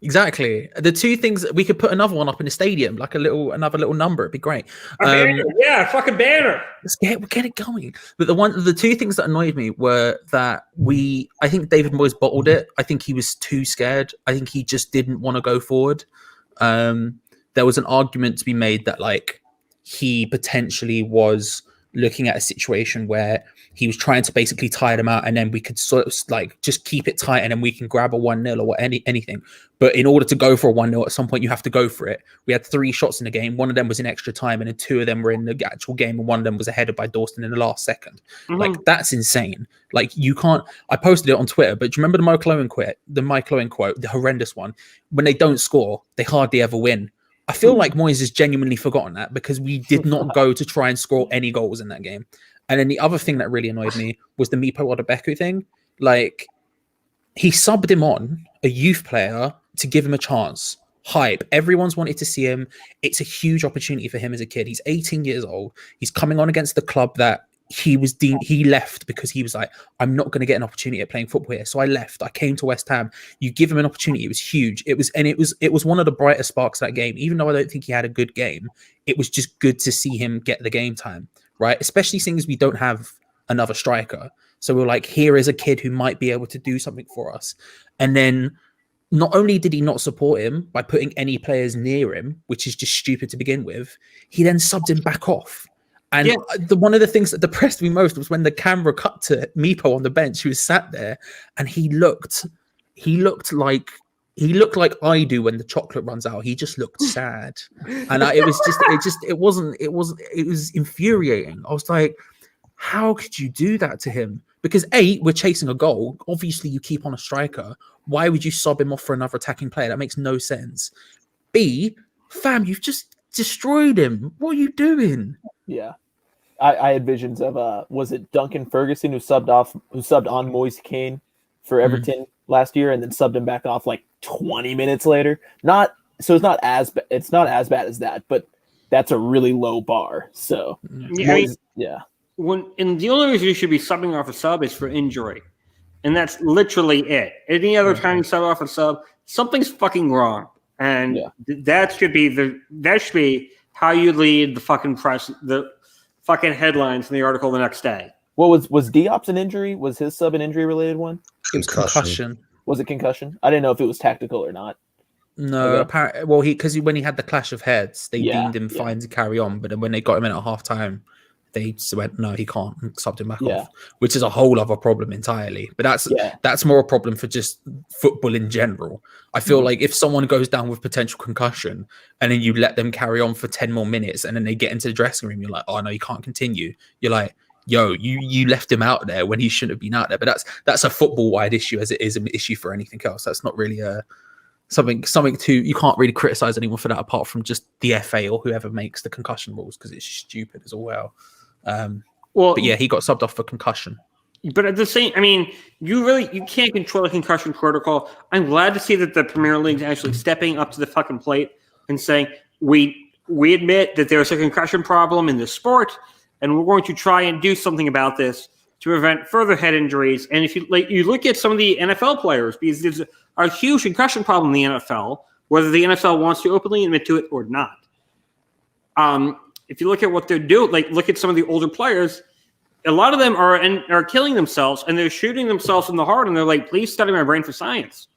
Exactly. The two things, we could put another one up in the stadium, like another little number. It'd be great.
A banner. Yeah, a fucking banner.
Let's get it going. But the two things that annoyed me were that I think David Moyes bottled it. I think he was too scared. I think he just didn't want to go forward. There was an argument to be made that like he potentially was looking at a situation where he was trying to basically tire them out, and then we could sort of like just keep it tight, and then we can grab a 1-0 or anything. But in order to go for a 1-0, at some point you have to go for it. We had 3 shots in the game. One of them was in extra time, and then 2 of them were in the actual game, and one of them was a header by Dawson in the last second.
Mm-hmm.
Like that's insane. Like you can't. I posted it on Twitter, but do you remember the Michael Owen quote, the horrendous one? When they don't score, they hardly ever win. I feel like Moyes has genuinely forgotten that because we did not go to try and score any goals in that game. And then the other thing that really annoyed me was the Mipo Odebeku thing. Like, he subbed him on, a youth player, to give him a chance. Hype. Everyone's wanted to see him. It's a huge opportunity for him as a kid. He's 18 years old. He's coming on against the club that he left because he was like, I'm not going to get an opportunity at playing football here. So I left. I came to West Ham. You give him an opportunity. It was huge. It was one of the brighter sparks of that game. Even though I don't think he had a good game, it was just good to see him get the game time. Right, especially seeing as we don't have another striker. So we're like, here is a kid who might be able to do something for us. And then not only did he not support him by putting any players near him, which is just stupid to begin with, he then subbed him back off. And one of the things that depressed me most was when the camera cut to Mipo on the bench, who was sat there, and he looked like I do when the chocolate runs out. He just looked sad, and it was infuriating. I was like, how could you do that to him? Because A, we're chasing a goal. Obviously, you keep on a striker. Why would you sub him off for another attacking player? That makes no sense. B, fam, you've just destroyed him. What are you doing?
Yeah. I had visions of was it Duncan Ferguson who subbed on Moise Kean for Everton last year and then subbed him back off like 20 minutes later. It's not as bad as that, but that's a really low bar. So
the only reason you should be subbing off a sub is for injury, and that's literally it. Any other time you sub off a sub, something's fucking wrong, and that should be how you lead the fucking press, the fucking headlines in the article the next day.
What was Diop's an injury? Was his sub an injury related one?
Concussion.
Was it concussion? I didn't know if it was tactical or not.
No, apparently, well, because when he had the clash of heads, they deemed him
fine
to carry on, but then when they got him in at half time, they just went, no, he can't, and subbed him back
Yeah.
off, which is a whole other problem entirely. But that's more a problem for just football in general. I feel like if someone goes down with potential concussion and then you let them carry on for 10 more minutes and then they get into the dressing room, you're like, oh no, you can't continue. You're like, yo, you left him out there when he shouldn't have been out there. But that's a football-wide issue as it is an issue for anything else. That's not really something to, you can't really criticize anyone for that apart from just the FA or whoever makes the concussion rules, because it's stupid as well. But yeah, he got subbed off for concussion.
But at the same, I mean, you can't control a concussion protocol. I'm glad to see that the Premier League is actually stepping up to the fucking plate and saying, we admit that there's a concussion problem in this sport, and we're going to try and do something about this to prevent further head injuries. And if you look at some of the NFL players, because there's a huge concussion problem in the NFL, whether the NFL wants to openly admit to it or not. If you look at what they're doing, like look at some of the older players, a lot of them are killing themselves and they're shooting themselves in the heart, and they're like, please study my brain for science.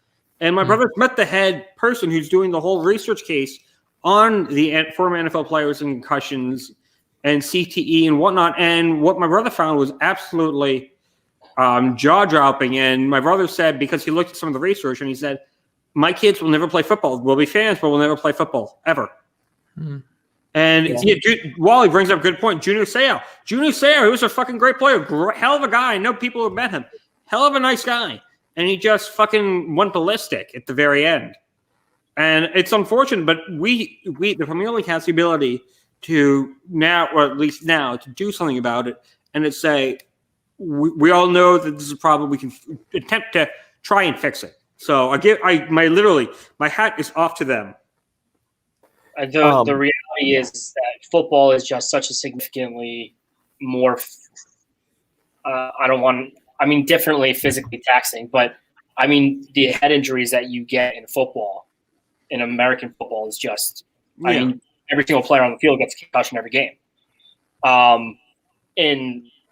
And my brother met the head person who's doing the whole research case on the former NFL players and concussions and CTE and whatnot. And what my brother found was absolutely jaw-dropping. And my brother said, because he looked at some of the research, and he said, my kids will never play football. We'll be fans, but we'll never play football, ever. And Wally brings up a good point. Junior Seau, he was a fucking great player. Hell of a guy. I know people who have met him. Hell of a nice guy. And he just fucking went ballistic at the very end. And it's unfortunate, but we the Premier League has the ability to now, or at least now, to do something about it, and to say, we all know that this is a problem. We can attempt to try and fix it. So my hat is off to them.
The reality is that football is just such a significantly more, differently physically taxing, but I mean, the head injuries that you get in football, in American football, is just, I mean, every single player on the field gets a concussion every game.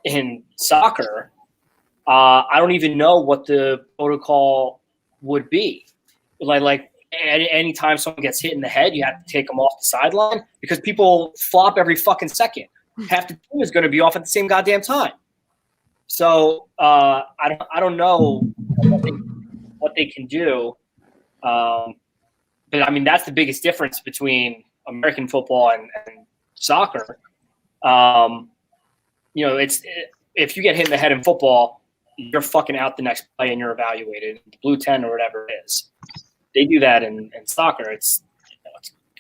In soccer, I don't even know what the protocol would be. Like anytime someone gets hit in the head, you have to take them off the sideline because people flop every fucking second. Half the team is going to be off at the same goddamn time. So I don't know what they can do. But I mean, that's the biggest difference between American football and soccer. It's if you get hit in the head in football, you're fucking out the next play and you're evaluated. The blue 10 or whatever it is. They do that in soccer. It's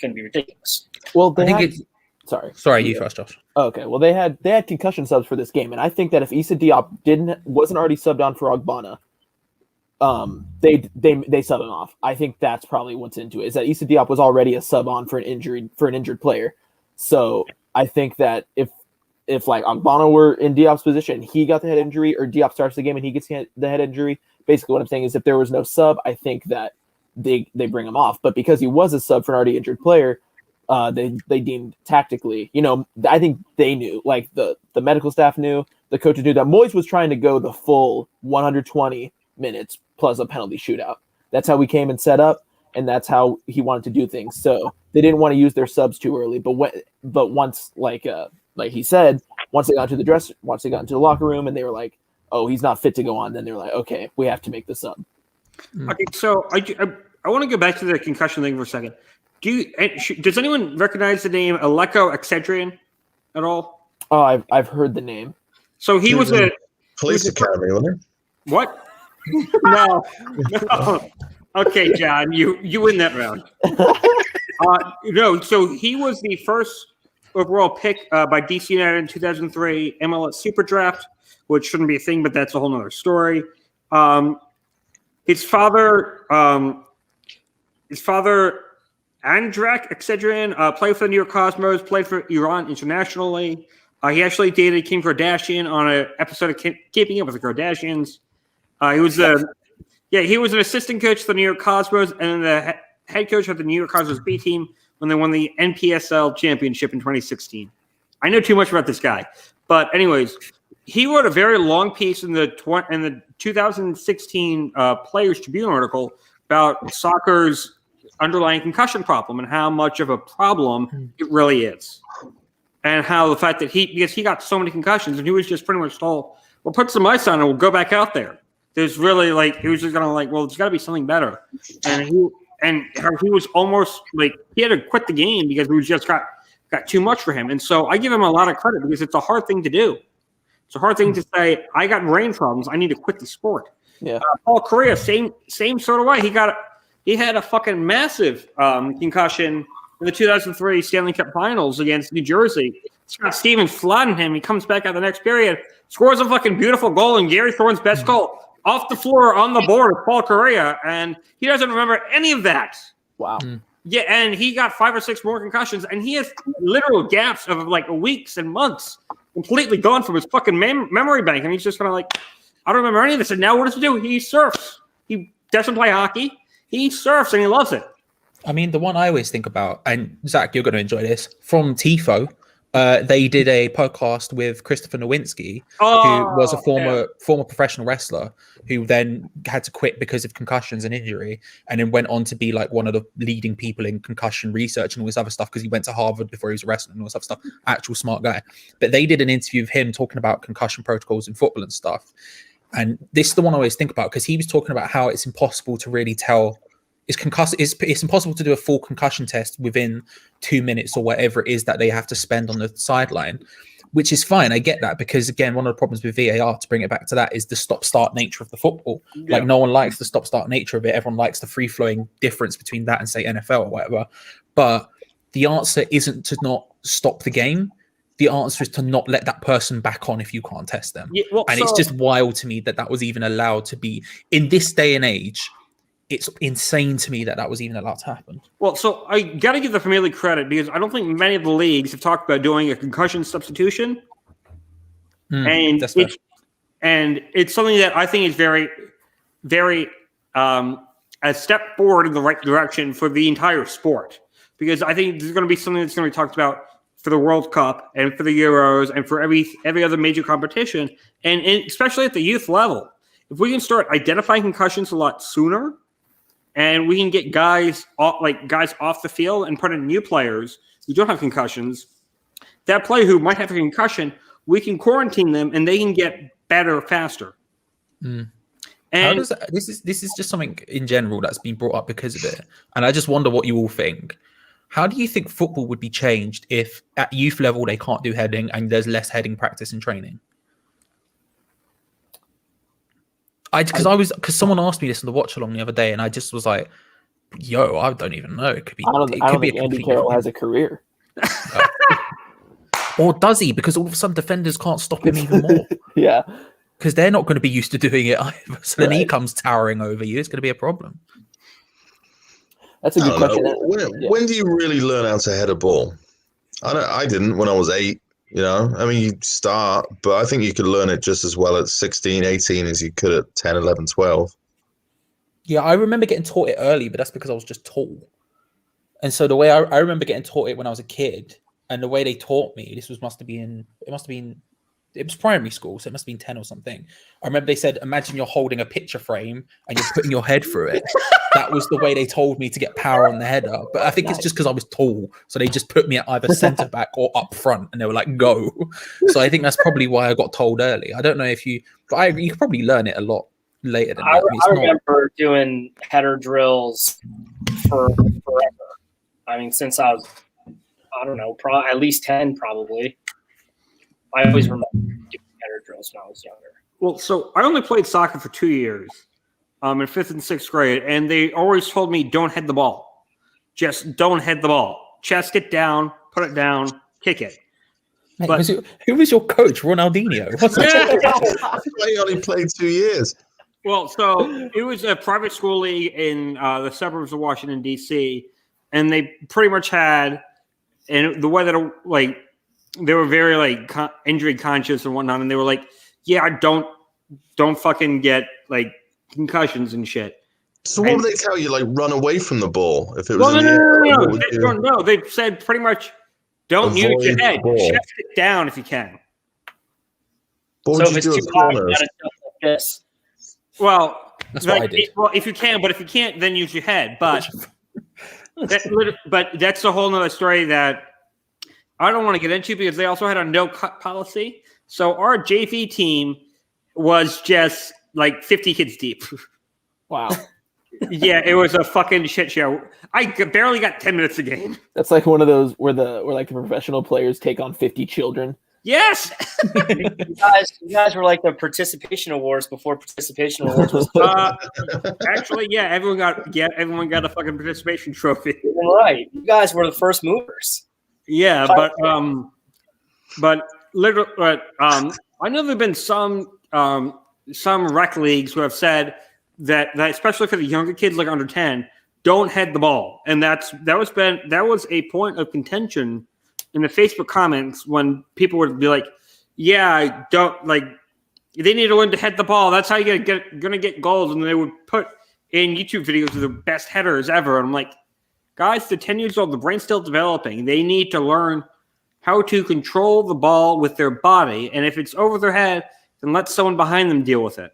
going to be ridiculous.
Well,
Sorry, you first, Josh.
Okay, well they had concussion subs for this game, and I think that if Issa Diop wasn't already subbed on for Ogbonna, they sub him off. I think that's probably what's into it. Is that Issa Diop was already a sub on for an injured player. So I think that if like Ogbonna were in Diop's position, he got the head injury, or Diop starts the game and he gets the head injury. Basically, what I'm saying is if there was no sub, I think that they bring him off. But because he was a sub for an already injured player, they deemed tactically, I think they knew, like the medical staff knew, the coaches knew that Moyes was trying to go the full 120 minutes plus a penalty shootout. That's how we came and set up, and that's how he wanted to do things. So they didn't want to use their subs too early. But once, like he said, once they got into the locker room and they were like, oh, he's not fit to go on, then they were like, okay, we have to make the sub.
Okay, so I want to go back to the concussion thing for a second. Does anyone recognize the name Aleko Excedrin at all?
Oh, I've heard the name.
So he was
Police Academy, wasn't he?
What? No. Okay, John, you win that round. No, so he was the first overall pick by DC United in 2003 MLS Super Draft, which shouldn't be a thing, but that's a whole nother story. His father, Andrak Excedrin, played for the New York Cosmos, played for Iran internationally. He actually dated Kim Kardashian on an episode of Keeping Up with the Kardashians. He was an assistant coach for the New York Cosmos and the head coach of the New York Cosmos B team when they won the NPSL championship in 2016. I know too much about this guy, but anyways, he wrote a very long piece in the 2016 Players Tribune article about soccer's underlying concussion problem and how much of a problem it really is. and how the fact that because he got so many concussions and he was just pretty much told, well, put some ice on and we'll go back out there. There's really he was just gonna well, there's got to be something better, and he was almost he had to quit the game because it was just got too much for him. And so I give him a lot of credit because it's a hard thing to do. It's a hard thing to say, I got brain problems, I need to quit the sport.
Yeah.
Paul Correa, same sort of way. He had a fucking massive concussion in the 2003 Stanley Cup Finals against New Jersey. Scott Stevens flattened him. He comes back out the next period, scores a fucking beautiful goal, and Gary Thorne's best goal off the floor on the board with Paul Correa, and he doesn't remember any of that.
Wow.
Yeah, and he got 5 or 6 more concussions, and he has literal gaps of weeks and months completely gone from his fucking memory bank, and he's just kind of I don't remember any of this. And now what does he do? He surfs. He doesn't play hockey. He surfs, and he loves it.
I mean, the one I always think about, and Zach, you're going to enjoy this, from TIFO, they did a podcast with Christopher Nowinski, who was a former professional wrestler who then had to quit because of concussions and injury, and then went on to be one of the leading people in concussion research and all this other stuff because he went to Harvard before he was a wrestler and all this other stuff. Actual smart guy. But they did an interview of him talking about concussion protocols in football and stuff. And this is the one I always think about because he was talking about how it's impossible to really tell. It's impossible to do a full concussion test within 2 minutes or whatever it is that they have to spend on the sideline, which is fine. I get that because, again, one of the problems with VAR, to bring it back to that, is the stop-start nature of the football.
Yeah.
No one likes the stop-start nature of it. Everyone likes the free-flowing difference between that and, say, NFL or whatever. But the answer isn't to not stop the game. The answer is to not let that person back on if you can't test them. Yeah, it's just wild to me that was even allowed to be in this day and age. It's insane to me that was even allowed to happen.
Well, so I got to give the Premier League credit because I don't think many of the leagues have talked about doing a concussion substitution. And it's something that I think is very, very a step forward in the right direction for the entire sport. Because I think there's going to be something that's going to be talked about for the World Cup and for the Euros and for every other major competition, and especially at the youth level. If we can start identifying concussions a lot sooner, and we can get guys off the field and put in new players who don't have concussions, that player who might have a concussion, we can quarantine them and they can get better faster.
And this is just something in general that's been brought up because of it. And I just wonder what you all think. How do you think football would be changed if at youth level they can't do heading and there's less heading practice and training? Because someone asked me this in the watch along the other day, and I just was like, "Yo, I don't even know. It could be.
I don't think Andy Carroll has a career,
or does he? Because all of a sudden defenders can't stop him even more.
Yeah,
because they're not going to be used to doing it either. So then he comes towering over you. It's going to be a problem.
That's a good question.
When do you really learn how to head a ball? I didn't when I was 8. You start, but I think you could learn it just as well at 16, 18 as you could at 10, 11, 12.
Yeah, I remember getting taught it early, but that's because I was just tall. And so the way I remember getting taught it when I was a kid, and the way they taught me, it was primary school, so it must have been 10 or something. I remember they said, imagine you're holding a picture frame and you're putting your head through it. That was the way they told me to get power on the header. But I think it's just because I was tall. So they just put me at either centre back or up front, and they were like, go. So I think that's probably why I got told early. I don't know if you could probably learn it a lot later than that.
I remember doing header drills for forever. Since I was, at least 10 probably. I always remember doing header drills when I was younger.
Well, so I only played soccer for 2 years, in 5th and 6th grade, and they always told me, don't head the ball. Just don't head the ball. Chest it down, put it down, kick it.
Mate, who was your coach, Ronaldinho?
I only played 2 years.
Well, so it was a private school league in the suburbs of Washington, D.C., and they pretty much had, and the way that, they were very injury conscious and whatnot, and they were like, "Yeah, don't fucking get concussions and shit."
So what would they tell you? Run away from the ball if it was in the air?
No. They said pretty much, don't use your head. Chest it down if you can.
What would you do as corners?
This.
Well,
that's what I did.
Well, if you can, but if you can't, then use your head. But that's a whole nother story that I don't want to get into because they also had a no cut policy. So our JV team was just like 50 kids deep.
Wow.
Yeah, it was a fucking shit show. I barely got 10 minutes a game.
That's like one of those where like the professional players take on 50 children.
Yes.
You guys were like the participation awards before participation awards was
Actually, yeah, everyone got a fucking participation trophy.
right. You guys were the first movers.
Yeah, but literally, I know there've been some rec leagues who have said that especially for the younger kids, like under 10, don't head the ball, and that was a point of contention in the Facebook comments when people would be like, "Yeah, don't like." They need to learn to head the ball. That's how you're gonna get goals, and they would put in YouTube videos of the best headers ever. And I'm like, guys, they're 10 years old. The brain's still developing. They need to learn how to control the ball with their body. And if it's over their head, then let someone behind them deal with it.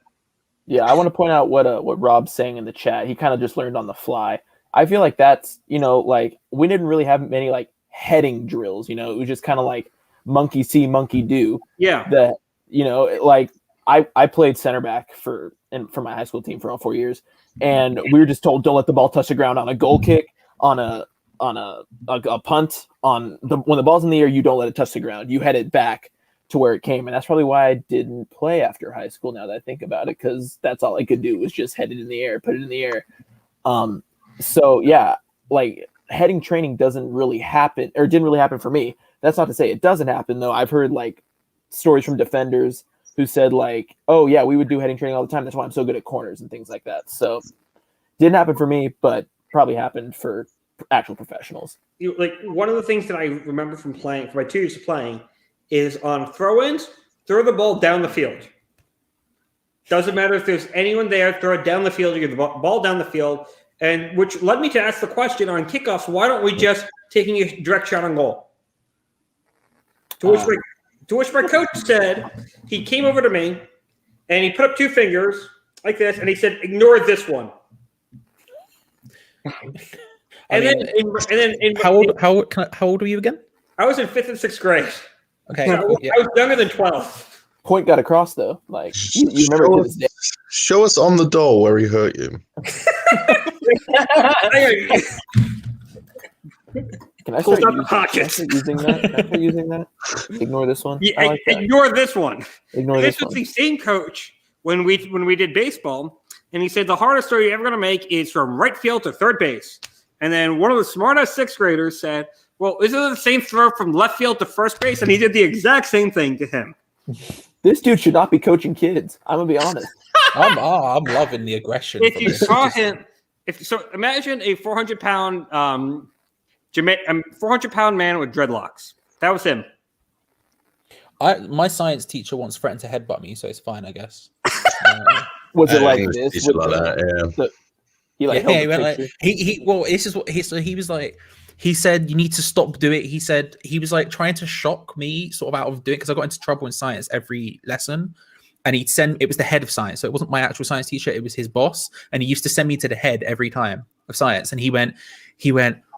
Yeah, I want to point out what Rob's saying in the chat. He kind of just learned on the fly. I feel like that's, like we didn't really have many like heading drills, it was just kind of like monkey see, monkey do.
Yeah.
That, like I played center back for my high school team for all 4 years. And we were just told, don't let the ball touch the ground on a goal kick, on a punt, when the ball's in the air, you don't let it touch the ground. You head it back to where it came. And that's probably why I didn't play after high school, now that I think about it, because that's all I could do was just head it in the air, put it in the air. So yeah, like heading training doesn't really happen, or didn't really happen for me. That's not to say it doesn't happen though. I've heard like stories from defenders who said like, oh yeah, we would do heading training all the time. That's why I'm so good at corners and things like that. So didn't happen for me, but probably happened for actual professionals.
Like one of the things that I remember from my 2 years of playing is on throw-ins, throw the ball down the field. Doesn't matter if there's anyone there, throw it down the field, you get the ball down the field. And which led me to ask the question on kickoffs, why don't we just taking a direct shot on goal? To which my coach said, he came over to me and he put up 2 fingers like this and he said, ignore this one.
How old were you again?
I was in 5th and 6th grade.
Okay.
So I was younger than 12.
Point got across though. Like you remember to this day.
Show us on the doll where he hurt you.
Can I
Pulls
start
out the pockets.
using that? Can I start using that? Ignore this one.
Yeah,
I like that.
ignore this one.
Ignore
This
this
was
one.
the same coach when we did baseball, and he said the hardest throw you're ever going to make is from right field to third base. And then one of the smartest 6th graders said, well, isn't it the same throw from left field to first base? And he did the exact same thing to him.
This dude should not be coaching kids. I'm gonna be honest.
I'm loving the aggression.
If
from
you
this.
saw him, imagine a 400-pound 400-pound man with dreadlocks. That was him.
My science teacher once threatened to headbutt me, so it's fine, I guess.
Was it like
English
this?
teacher
with
like
the-
that,
He like
Yeah,
held
he
the
went like,
picture?
well, this is what he was like. He said you need to stop doing it. He said he was like trying to shock me sort of out of doing it because I got into trouble in science every lesson. And it was the head of science. So it wasn't my actual science teacher, it was his boss. And he used to send me to the head every time of science. And he went,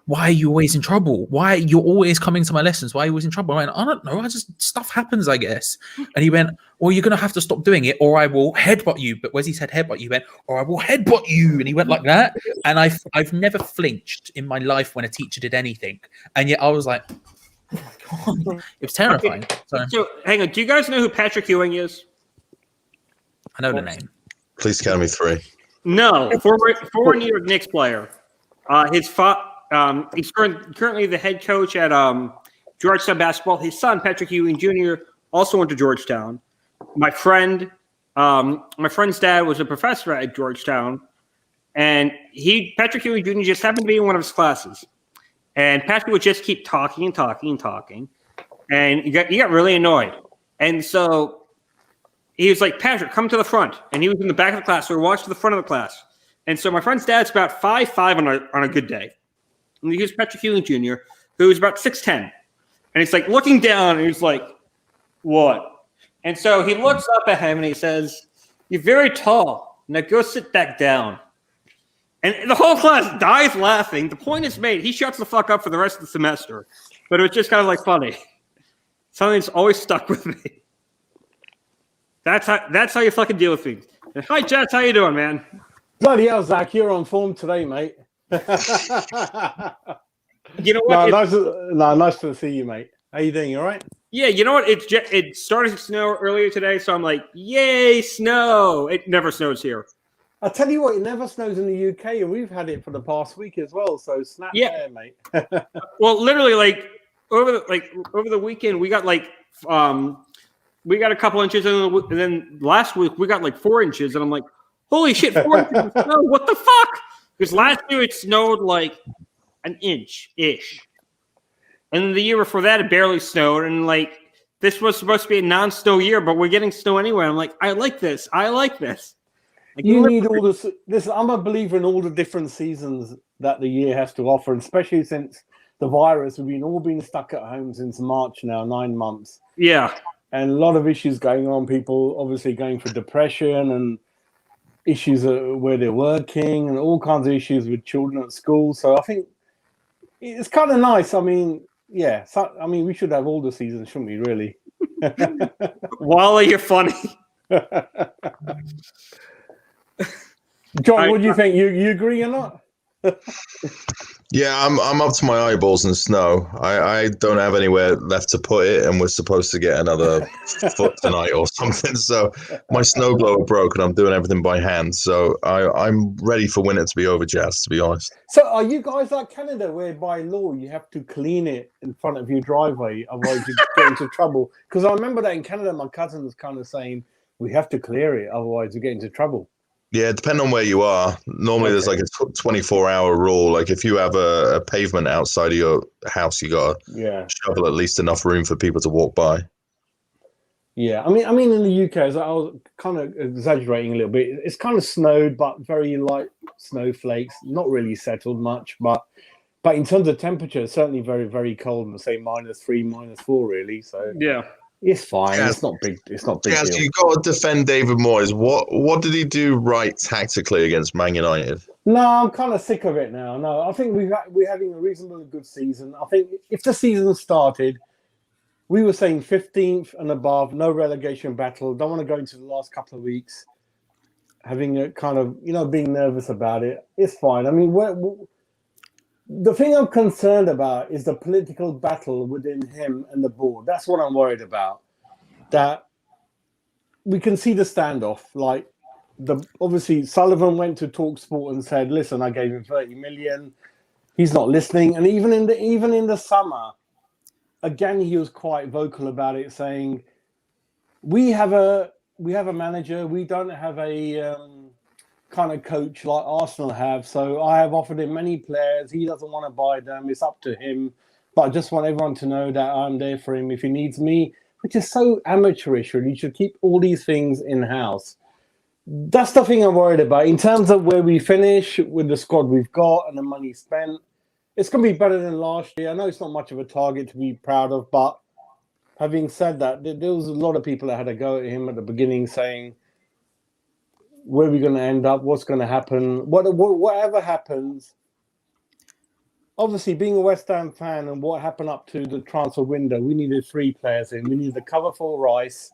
why are you always in trouble? Why you're always coming to my lessons? Why are you always in trouble? I went, I don't know. Stuff happens, I guess. And he went, well, you're going to have to stop doing it or I will headbutt you. But when he said headbutt, you went, or I will headbutt you. And he went like that. And I've never flinched in my life when a teacher did anything. And yet I was like, oh my God. It was terrifying.
So hang on. Do you guys know who Patrick Ewing is?
I know the name.
Police Academy 3.
No, former New York Knicks player. He's currently the head coach at Georgetown basketball. His son, Patrick Ewing Jr., also went to Georgetown. My friend's dad was a professor at Georgetown, and Patrick Ewing Jr. just happened to be in one of his classes. And Patrick would just keep talking and talking and talking, and he got really annoyed. And so he was like, Patrick, come to the front. And he was in the back of the class, so we walked to the front of the class. And so my friend's dad's about 5'5" on a good day. And here's Patrick Ewing Jr., who's about 6'10". And he's like looking down, and he's like, what? And so he looks up at him, and he says, you're very tall. Now go sit back down. And the whole class dies laughing. The point is made. He shuts the fuck up for the rest of the semester. But it was just kind of like funny. Something that's always stuck with me. That's how you fucking deal with things. And hi, Jess. How you doing, man?
Bloody hell, Zach, you're on form today, mate.
You know what?
Nice to see you, mate. How you doing? You all right?
Yeah, you know what? It started to snow earlier today, so I'm like, yay, snow! It never snows here.
I'll tell you what, it never snows in the UK, and we've had it for the past week as well. So snap there, mate.
Well, literally, like over the weekend, we got we got a couple inches, and then last week we got like 4 inches, and I'm like, holy shit, 4 inches of snow! What the fuck? Because last year it snowed like an inch-ish. And the year before that, it barely snowed. And like, this was supposed to be a non-snow year, but we're getting snow anyway. I'm like, I like this. Like,
you need all this. I'm a believer in all the different seasons that the year has to offer, especially since the virus. We've all been stuck at home since March now, 9 months.
Yeah.
And a lot of issues going on. People obviously going for depression and issues where they're working and all kinds of issues with children at school. So I think it's kind of nice. I mean, yeah. So, I mean, we should have all the seasons, shouldn't we, really?
Wally, you're funny.
John, what do you think? You agree or not?
Yeah, I'm up to my eyeballs in snow. I don't have anywhere left to put it, and we're supposed to get another foot tonight or something. So my snowblower broke, and I'm doing everything by hand. So I'm ready for winter to be over, Jazz, to be honest.
So are you guys like Canada, where by law you have to clean it in front of your driveway, otherwise you get into trouble? Because I remember that in Canada, my cousin was kind of saying we have to clear it, otherwise you get into trouble.
Yeah, depending on where you are. Normally, there's like a 24-hour rule. Like if you have a pavement outside of your house, you got to shovel at least enough room for people to walk by.
Yeah, I mean, in the UK, as I was kind of exaggerating a little bit, it's kind of snowed, but very light snowflakes, not really settled much. But in terms of temperature, certainly very, very cold. Say -3, -4, really. So
yeah.
It's fine.
Yes.
It's not big. It's not big.
Yes,
deal.
you've got to defend David Moyes. What did he do right tactically against Man United?
No, I'm kind of sick of it now. No, I think we're having a reasonably good season. I think if the season started, we were saying 15th and above, no relegation battle. Don't want to go into the last couple of weeks having a kind of, being nervous about it. It's fine. I mean, the thing I'm concerned about is the political battle within him and the board. That's what I'm worried about. That we can see the standoff. Like, obviously Sullivan went to TalkSport and said, "Listen, I gave him 30 million. He's not listening." And even in the summer, again, he was quite vocal about it, saying, "We have a manager. We don't have a kind of coach like Arsenal have. So I have offered him many players. He doesn't want to buy them. It's up to him. But I just want everyone to know that I'm there for him if he needs me," which is so amateurish, really. You should keep all these things in-house. That's the thing I'm worried about. In terms of where we finish with the squad we've got and the money spent, it's going to be better than last year. I know it's not much of a target to be proud of, but having said that, there was a lot of people that had a go at him at the beginning saying, where are we going to end up? What's going to happen? Whatever happens, obviously being a West Ham fan and what happened up to the transfer window, we needed 3 players in. We needed the cover for Rice,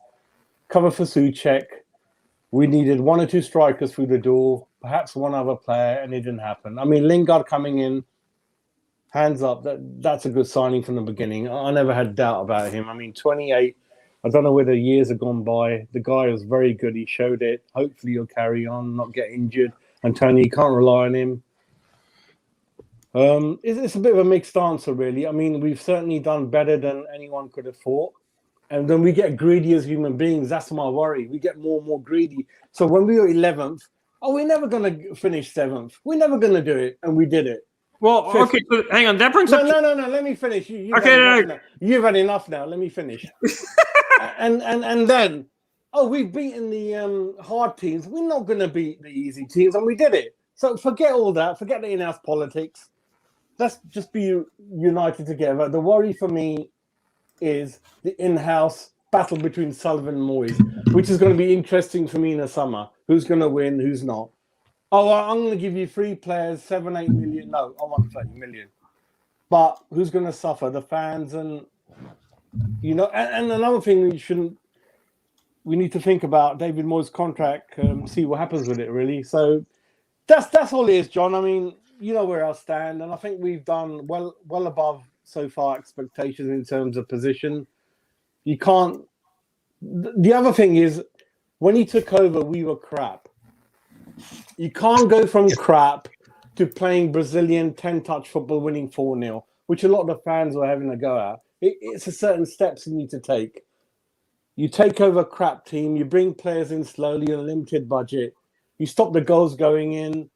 cover for Souček. We needed 1 or 2 strikers through the door, perhaps one other player, and it didn't happen. I mean, Lingard coming in, hands up, that's a good signing from the beginning. I never had doubt about him. I mean, 28. I don't know where the years have gone by. The guy was very good. He showed it. Hopefully he'll carry on, not get injured. And Tony, you can't rely on him. It's a bit of a mixed answer, really. I mean, we've certainly done better than anyone could have thought. And then we get greedy as human beings. That's my worry. We get more and more greedy. So when we were 11th, we're never going to finish 7th. We're never going to do it. And we did it.
Well, okay, so hang on. That brings up...
No. Let me finish. You've had enough now. Let me finish. and then, we've beaten the hard teams. We're not going to beat the easy teams. And we did it. So forget all that. Forget the in-house politics. Let's just be united together. The worry for me is the in-house battle between Sullivan and Moyes, which is going to be interesting for me in the summer. Who's going to win? Who's not? Oh, I'm going to give you 3 players, 7, 8 million. No, I want 30 million. But who's going to suffer? The fans and and another thing we need to think about David Moyes' contract, see what happens with it, really. So that's all it is, John. I mean, you know where I stand, and I think we've done well above so far expectations in terms of position. You can't. The other thing is, when he took over, we were crap. You can't go from crap to playing Brazilian 10-touch football, winning 4-0, which a lot of the fans were having a go at. It's a certain steps you need to take. You take over a crap team, you bring players in slowly on a limited budget, you stop the goals going in,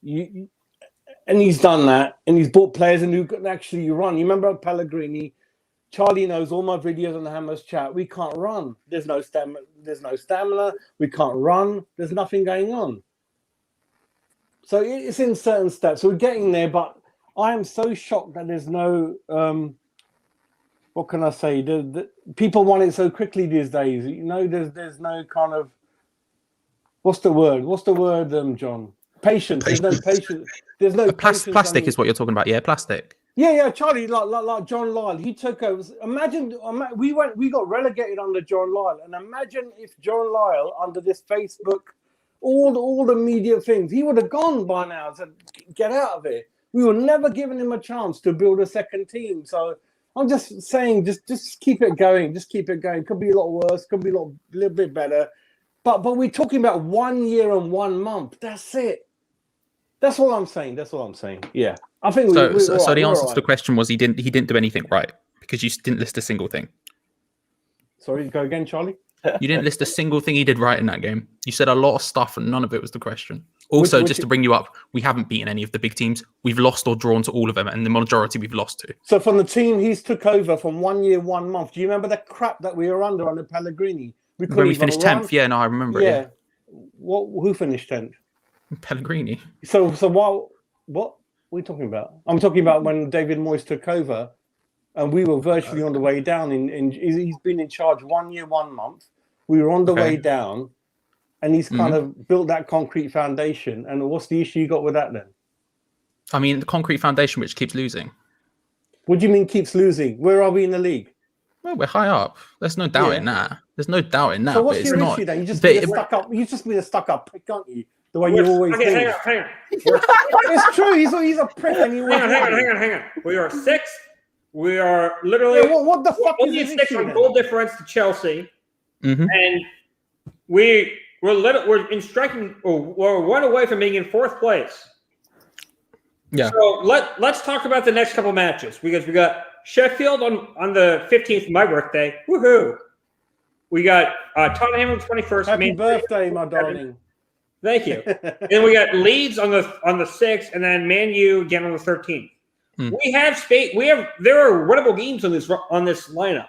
and he's done that, and he's brought players in who can actually run. You remember Pellegrini? Charlie knows all my videos on the Hammers chat. We can't run. There's no stamina. We can't run. There's nothing going on. So it's in certain steps. So we're getting there, but I am so shocked that there's no. What can I say? The people want it so quickly these days. There's no kind of. What's the word? John? Patience. There's no patience. There's no
plastic is what you're talking about. Yeah, plastic.
Yeah, Charlie, like John Lyle, he took over. Imagine we got relegated under John Lyle, and imagine if John Lyle under this Facebook, all the media things, he would have gone by now. Said, get out of it. We were never giving him a chance to build a second team. So I'm just saying, just keep it going. Just keep it going. Could be a lot worse. Could be a little bit better. But we're talking about 1 year and 1 month. That's it. That's all I'm saying. Yeah. I think
so the answer to the question was he didn't do anything right because you didn't list a single thing.
Sorry, go again, Charlie.
You didn't list a single thing he did right in that game. You said a lot of stuff and none of it was the question. Also, just to bring you up, we haven't beaten any of the big teams. We've lost or drawn to all of them, and the majority we've lost to.
So from the team he's took over from 1 year, 1 month, do you remember the crap that we were under Pellegrini?
When we finished 10th, yeah, no, I remember it. Yeah.
Who finished 10th?
Pellegrini.
So what are we talking about? I'm talking about when David Moyes took over and we were virtually on the way down. He's been in charge 1 year, 1 month. We were on the way down and he's kind of built that concrete foundation. And what's the issue you got with that then?
I mean, the concrete foundation which keeps losing.
What do you mean keeps losing? Where are we in the league?
Well, we're high up. There's no doubt in that. There's no doubt in that.
So what's your issue then? You've just been a stuck-up prick, aren't you? The way you always do.
Hang on.
It's true. He's a prick. And
hang on. We are 6th. We are literally.
Yeah, what the fuck
is
this
issue? On goal difference to Chelsea, and we're in striking. We're 1 away from being in 4th place.
Yeah.
So let's talk about the next couple matches because we got Sheffield on the 15th, my birthday. Woohoo! We got Tottenham on the 21st.
Happy birthday, my darling.
Thank you. Then we got Leeds on the 6th, and then Man U again on the 13th. We have space. There are winnable games on this lineup.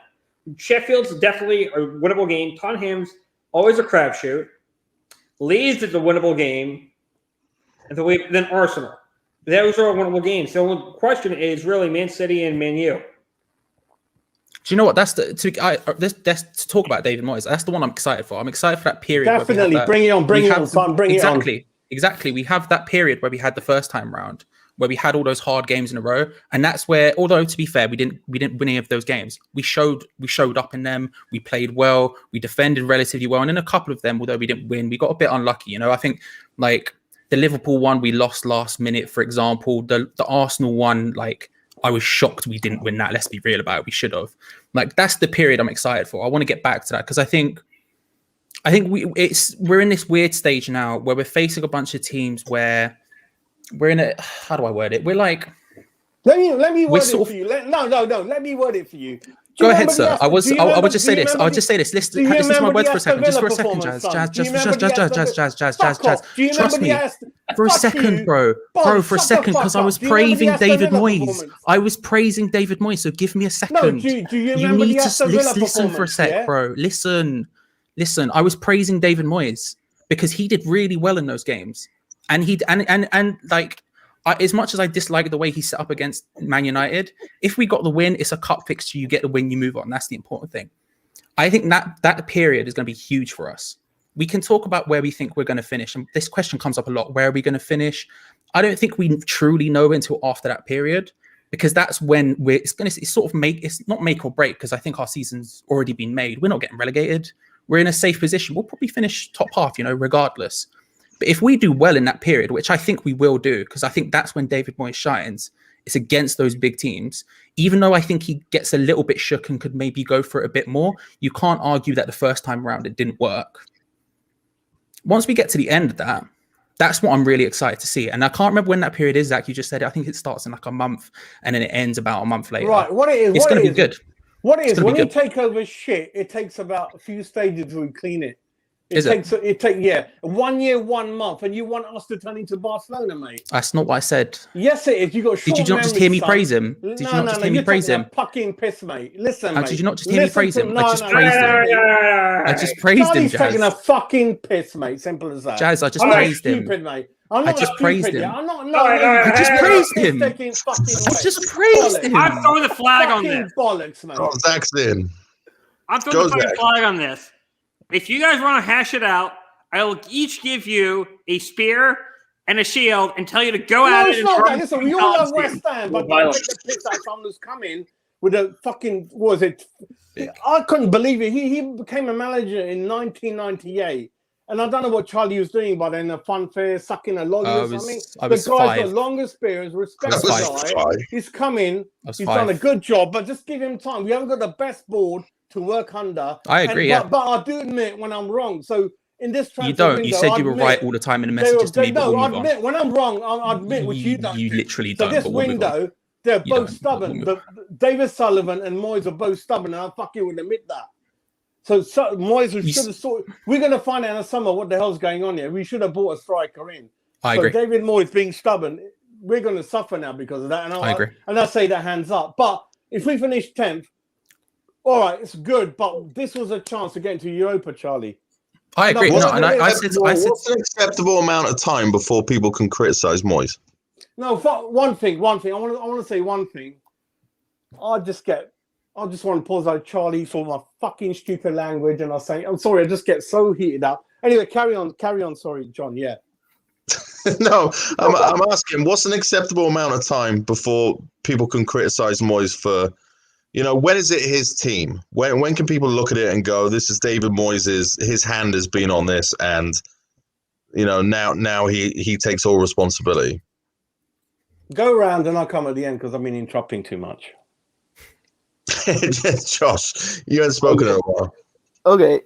Sheffield's definitely a winnable game. Tottenham's always a crapshoot. Leeds is a winnable game, and then Arsenal. Those are winnable games. So the question is really Man City and Man U.
Do you know what? That's to talk about David Moyes. That's the one I'm excited for. I'm excited for that period.
Definitely, bring it on.
Exactly. We have that period where we had the first time round, where we had all those hard games in a row, and that's where, although to be fair, we didn't win any of those games. We showed up in them. We played well. We defended relatively well, and in a couple of them, although we didn't win, we got a bit unlucky. I think like the Liverpool one, we lost last minute, for example. The Arsenal one, like. I was shocked we didn't win that. Let's be real about it. We should have. Like that's the period I'm excited for. I want to get back to that because I think we're in this weird stage now where we're facing a bunch of teams where we're in a. How do I word it? We're like.
Let me word it for you. No. Let me word it for you.
Go ahead, sir. I would just say this. Listen to my words for a second. Just for a second, Jazz. Trust me. For a second, bro. For a second, because I was praising David Moyes. So give me a second.
No, do you remember
need to listen for a sec, bro. Listen. I was praising David Moyes because he did really well in those games, and like. As much as I dislike the way he set up against Man United, if we got the win, it's a cup fixture. You get the win, you move on. That's the important thing. I think that period is going to be huge for us. we can talk about where we think we're going to finish. And this question comes up a lot. Where are we going to finish? I don't think we truly know until after that period, because that's when it's not make or break, because I think our season's already been made. We're not getting relegated. We're in a safe position. We'll probably finish top half, regardless. But if we do well in that period, which I think we will do, because I think that's when David Moyes shines, it's against those big teams. Even though I think he gets a little bit shook and could maybe go for it a bit more, you can't argue that the first time around it didn't work. Once we get to the end of that, that's what I'm really excited to see. And I can't remember when that period is, Zach. You just said it. I think it starts in like a month and then it ends about a month later.
Right. What it is?
It's going to be good.
What it is, when you
good.
take over shit, it takes about a few stages to clean it.
Is it?
It takes 1 year, 1 month, and you want us to turn into Barcelona, mate?
That's not what I said.
Yes, it is. You got.
Did you not just hear me praise him? Did you not just hear me praise him?
Fucking piss, mate. Listen, mate.
Did you not just hear me praise him?
I
just praised him. I just praised him,
Charlie's
Jazz.
taking a fucking piss, mate. Simple as that.
Jazz, I just
I'm not
praised
stupid,
him.
Mate. I'm not
I just
stupid,
praised him.
yeah. I'm not.
I just praised him. I just praised him.
I'm throwing the flag on this.
Bollocks, man.
Oh, Zach's in.
I'm throwing the
Go,
fucking
Zach.
flag on this. If you guys want to hash it out, I'll each give you a spear and a shield and tell you to go at
No,
it.
it's
and
not
throw
that.
it
Listen,
to
we all love
Coliseum.
West Ham, but
Violent.
don't take the piss out of someone who's coming with a fucking. What was it? I couldn't believe it. He became a manager in 1998. And I don't know what Charlie was doing by then, a fun fair, sucking a lolly or something.
I was
the guy's
5.
got long experience, respect
That
the
was
guy.
5.
He's come in,
was
he's
5.
done a good job, but just give him time. We haven't got the best board to work under.
I agree, yeah.
But I do admit when I'm wrong. So in this transfer
You don't.
window,
You said
I
you were
admit-
right all the time in the messages to me, but
no,
we'll
I
move on.
admit when I'm wrong, I admit which you don't.
You
do.
literally
So
don't.
this
but we'll move on.
window, they're
You
both
don't,
stubborn.
but
David Sullivan and Moyes are both stubborn, and I fucking would admit that. So Moyes should have sorted. We're going to find out in the summer what the hell's going on here. We should have brought a striker in.
I
So
agree.
David Moyes being stubborn, we're going to suffer now because of that. And
I agree.
And I say that hands up. But if we finish 10th, all right, it's good. But this was a chance to get into Europa, Charlie.
I agree.
What's
No, and I said,
what's an acceptable amount of time before people can criticize Moyes?
No, one thing. I want to say one thing. I just want to pause out Charlie for my fucking stupid language, and I'll say, I'm sorry, I just get so heated up. Anyway, carry on. Sorry, John. Yeah.
No, I'm asking, what's an acceptable amount of time before people can criticize Moyes for, when is it his team? When can people look at it and go, this is David Moyes' his hand has been on this, and now he takes all responsibility.
Go around, and I'll come at the end because I've been interrupting too much.
Josh, you haven't spoken in a while.
Okay.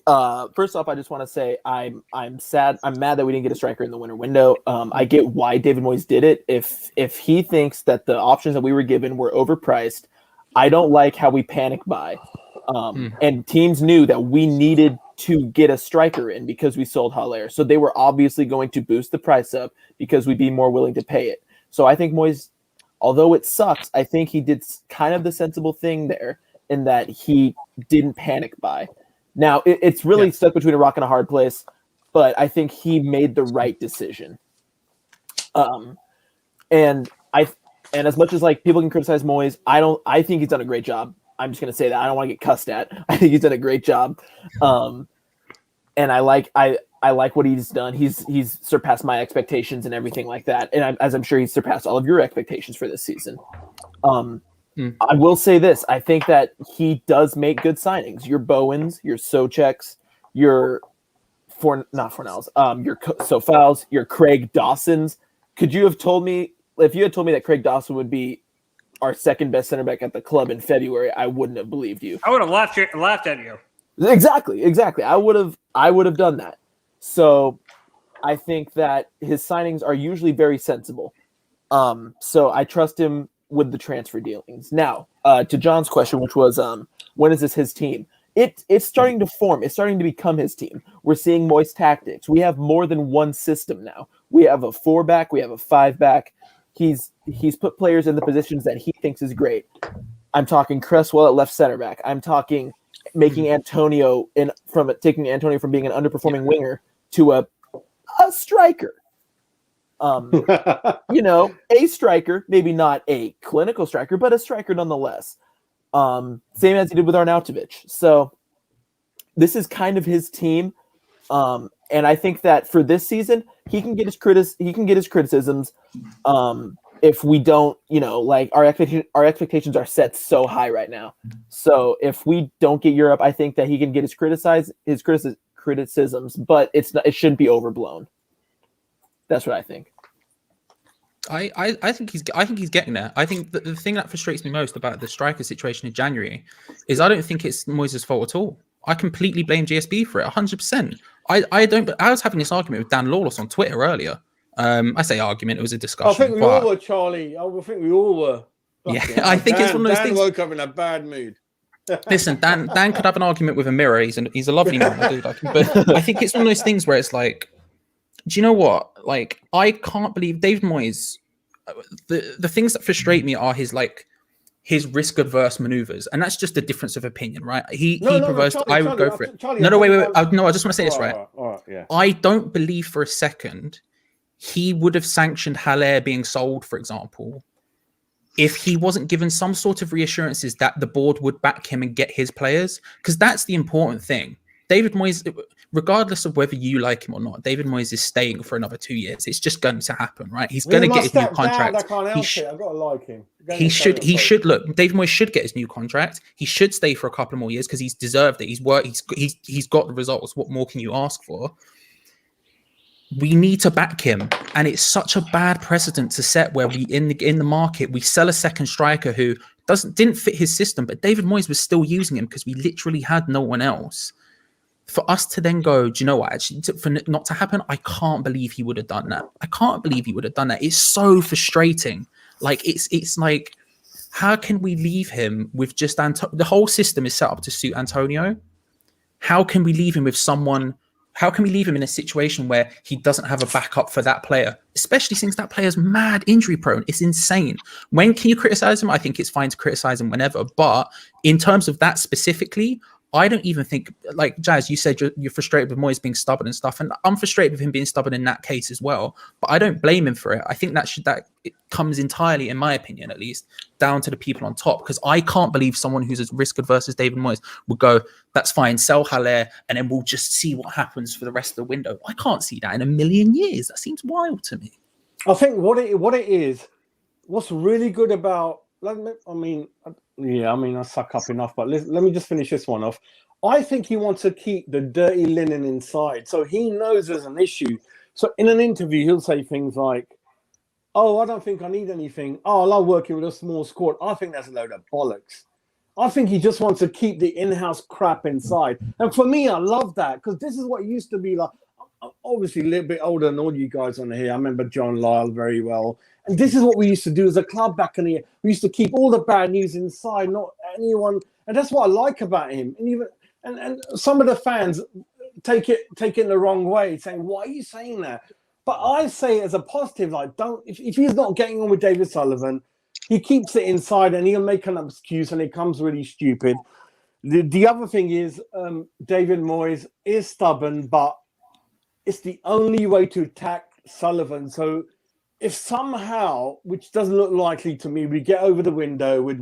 First off, I just want to say I'm sad. I'm mad that we didn't get a striker in the winter window. I get why David Moyes did it. If he thinks that the options that we were given were overpriced, I don't like how we panic buy. And teams knew that we needed to get a striker in because we sold Haller. So they were obviously going to boost the price up because we'd be more willing to pay it. So I think Moyes, although it sucks, I think he did kind of the sensible thing there in that he didn't panic buy. Now, it's really stuck between a rock and a hard place, but I think he made the right decision. And as much as like people can criticize Moyes, I think he's done a great job. I'm just gonna say that. I don't want to get cussed at. I think he's done a great job. And I like what he's done. He's surpassed my expectations and everything like that. And as I'm sure he's surpassed all of your expectations for this season. I will say this. I think that he does make good signings. Your Bowens, your Součeks, your Sofals, your Craig Dawsons. Could you have told me, if you had told me that Craig Dawson would be our second best center back at the club in February, I wouldn't have believed you.
I would have laughed at you.
Exactly. I would have done that. So I think that his signings are usually very sensible. So I trust him with the transfer dealings. Now, to John's question, which was, when is this his team? It's starting to form. It's starting to become his team. We're seeing Moyes tactics. We have more than one system now. We have a 4-back. We have a 5-back. He's put players in the positions that he thinks is great. I'm talking Cresswell at left center back. I'm talking making Antonio taking Antonio from being an underperforming winger to a striker. A striker, maybe not a clinical striker, but a striker nonetheless. Same as he did with Arnautovic. So this is kind of his team. And I think that for this season, he can get his criticisms. If we don't, like our expectations are set so high right now. So if we don't get Europe, I think that he can get his criticisms, but it shouldn't be overblown. That's what I think.
I think he's getting there. I think the thing that frustrates me most about the striker situation in January is I don't think it's Moyes' fault at all. I completely blame GSB for it, 100%. I was having this argument with Dan Lawless on Twitter earlier. I say argument; it was a discussion.
I think we all were, Charlie. I think we all were.
Yeah, I think it's one of those
Dan
things.
woke up in a bad mood.
Listen, Dan could have an argument with a mirror. He's a lovely man, dude. But I think it's one of those things where it's like, do you know what? Like, I can't believe David Moyes. The things that frustrate me are his risk adverse maneuvers, and that's just a difference of opinion, right? He prefers. I would go for it. Wait. I just want to say this, right?
All right, yeah.
I don't believe for a second he would have sanctioned Haller being sold, for example, if he wasn't given some sort of reassurances that the board would back him and get his players, because that's the important thing. David Moyes, regardless of whether you like him or not, David Moyes is staying for another 2 years. It's just going to happen, right? He's going to get his new contract.
I can't help it. I've got to like him.
He should look. David Moyes should get his new contract. He should stay for a couple of more years because he's deserved it. He's worked. He's got the results. What more can you ask for? We need to back him, and it's such a bad precedent to set where we in the market we sell a second striker who didn't fit his system, but David Moyes was still using him because we literally had no one else. For us to then go, do you know what? Actually, for not to happen, I can't believe he would have done that. I can't believe he would have done that. It's so frustrating. Like it's like, how can we leave him with just the whole system is set up to suit Antonio? How can we leave him with someone? How can we leave him in a situation where he doesn't have a backup for that player, especially since that player's mad injury prone? It's insane. When can you criticize him? I think it's fine to criticize him whenever, but in terms of that specifically, I don't even think, like Jazz, you said you're frustrated with Moyes being stubborn and stuff, and I'm frustrated with him being stubborn in that case as well. But I don't blame him for it. I think that it comes entirely, in my opinion at least, down to the people on top. Because I can't believe someone who's as risk adverse as David Moyes would go, "That's fine, sell Haller, and then we'll just see what happens for the rest of the window." I can't see that in a million years. That seems wild to me.
I think what it is, what's really good about. I suck up enough, but let me just finish this one off. I think he wants to keep the dirty linen inside, so he knows there's an issue. So in an interview, he'll say things like, "Oh, I don't think I need anything. Oh, I love working with a small squad." I think that's a load of bollocks. I think he just wants to keep the in-house crap inside. And for me, I love that because this is what it used to be like. I'm obviously a little bit older than all you guys on here. I remember John Lyle very well. And this is what we used to do as a club back in the year. We used to keep all the bad news inside, not anyone. And that's what I like about him. And even and some of the fans take it the wrong way, saying, "Why are you saying that?" But I say it as a positive, like, if he's not getting on with David Sullivan, he keeps it inside and he'll make an excuse and it comes really stupid. The other thing is David Moyes is stubborn, but it's the only way to attack Sullivan. So if somehow, which doesn't look likely to me, we get over the window with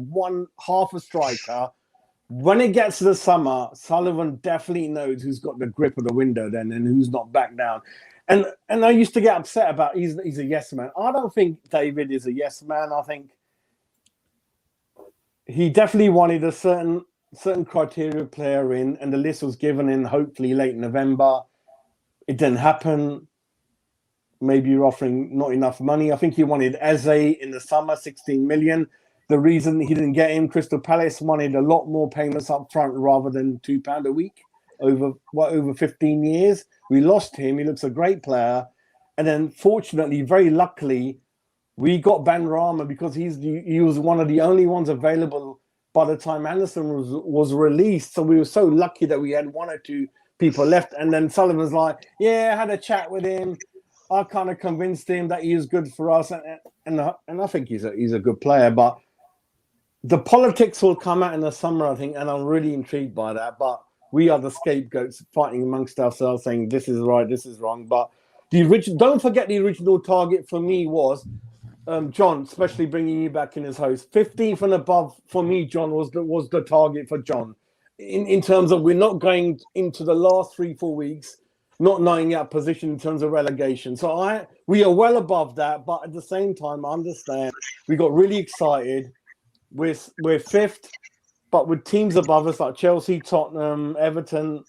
half a striker, when it gets to the summer, Sullivan definitely knows who's got the grip of the window then and who's not back down. And I used to get upset about he's a yes man. I don't think David is a yes man. I think he definitely wanted a certain criteria player in, and the list was given in hopefully late November. It didn't happen. Maybe you're offering not enough money. I think he wanted Eze in the summer, 16 million. The reason he didn't get him, Crystal Palace wanted a lot more payments up front rather than £2 a week over 15 years. We lost him. He looks a great player. And then fortunately, very luckily, we got Benrahma because he was one of the only ones available by the time Anderson was released. So we were so lucky that we had one or two people left. And then Sullivan's like, "Yeah, I had a chat with him. I kind of convinced him that he was good for us." And I think he's a good player. But the politics will come out in the summer, I think, and I'm really intrigued by that. But we are the scapegoats fighting amongst ourselves, saying this is right, this is wrong. But don't forget the original target for me was John, especially bringing you back in as host. 15th and above for me, John, was the target for John. In terms of we're not going into the last 3-4 weeks not knowing our position in terms of relegation. So we are well above that, but at the same time, I understand we got really excited. We're fifth, but with teams above us like Chelsea, Tottenham, Everton,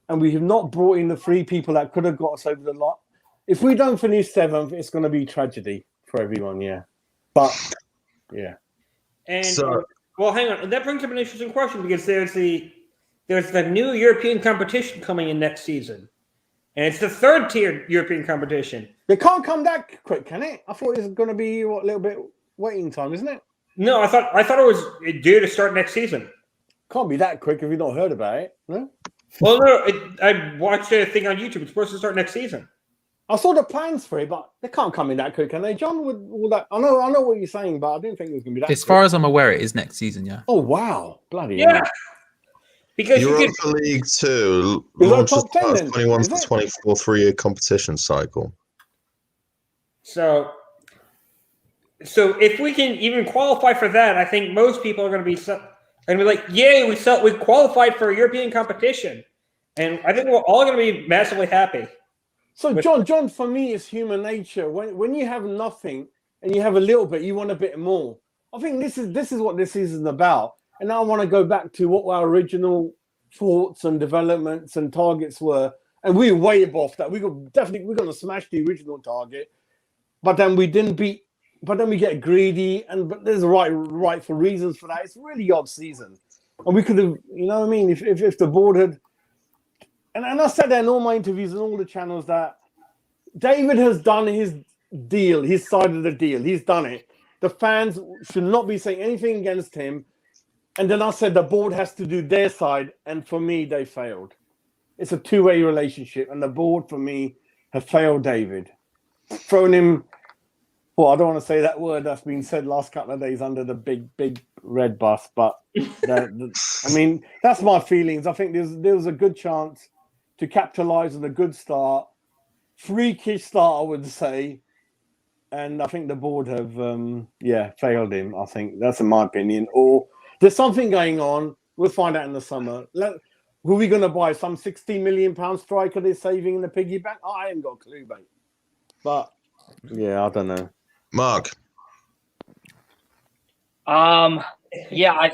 and we have not brought in the 3 people that could have got us over the lot. If we don't finish 7th, it's going to be tragedy for everyone. Yeah, but yeah.
And
So-
well, hang on. That brings up an interesting question because there's the new European competition coming in next season, and it's the 3rd-tier European competition.
It can't come that quick, can it? I thought it was going to be a little bit waiting time, isn't it?
No, I thought it was due to start next season.
Can't be that quick if you've not heard about it. No?
Well, no, I watched a thing on YouTube. It's supposed to start next season.
I saw the plans for it, but they can't come in that quick, can they? John, with all that, I know what you're saying, but I didn't think it was going to be that
As
quick.
far as I'm aware, it is next season. Yeah.
Oh, wow. Bloody
Yeah,
hell.
because you could,
Europa League 2
Is that
launches
top 10
the
then?
21
Is
to
it?
24 3-year competition cycle.
so if we can even qualify for that, I think most people are going to be like, "Yay, we qualified for a European competition," and I think we're all going to be massively happy.
So, John, for me, it's human nature. When you have nothing and you have a little bit, you want a bit more. I think this is what this season is about. And I want to go back to what our original thoughts and developments and targets were. And we were way above that. We're going to smash the original target. But then we didn't beat. But then we get greedy, but there's rightful reasons for that. It's a really odd season, and we could have, you know what I mean? If the board had. And I said that in all my interviews and all the channels that David has done his deal, his side of the deal. He's done it. The fans should not be saying anything against him. And then I said the board has to do their side. And for me, they failed. It's a two-way relationship. And the board, for me, have failed David. Thrown him, well, I don't want to say that word that's been said last couple of days under the big red bus. But, I mean, that's my feelings. I think there was a good chance to capitalize on a good start, freakish start, I would say, and I think the board have, failed him. I think that's in my opinion. Or there's something going on. We'll find out in the summer. Who are we going to buy? Some £60 million striker they're saving in the piggy bank? I ain't got a clue, mate. But yeah, I don't know.
Mark.
Yeah, I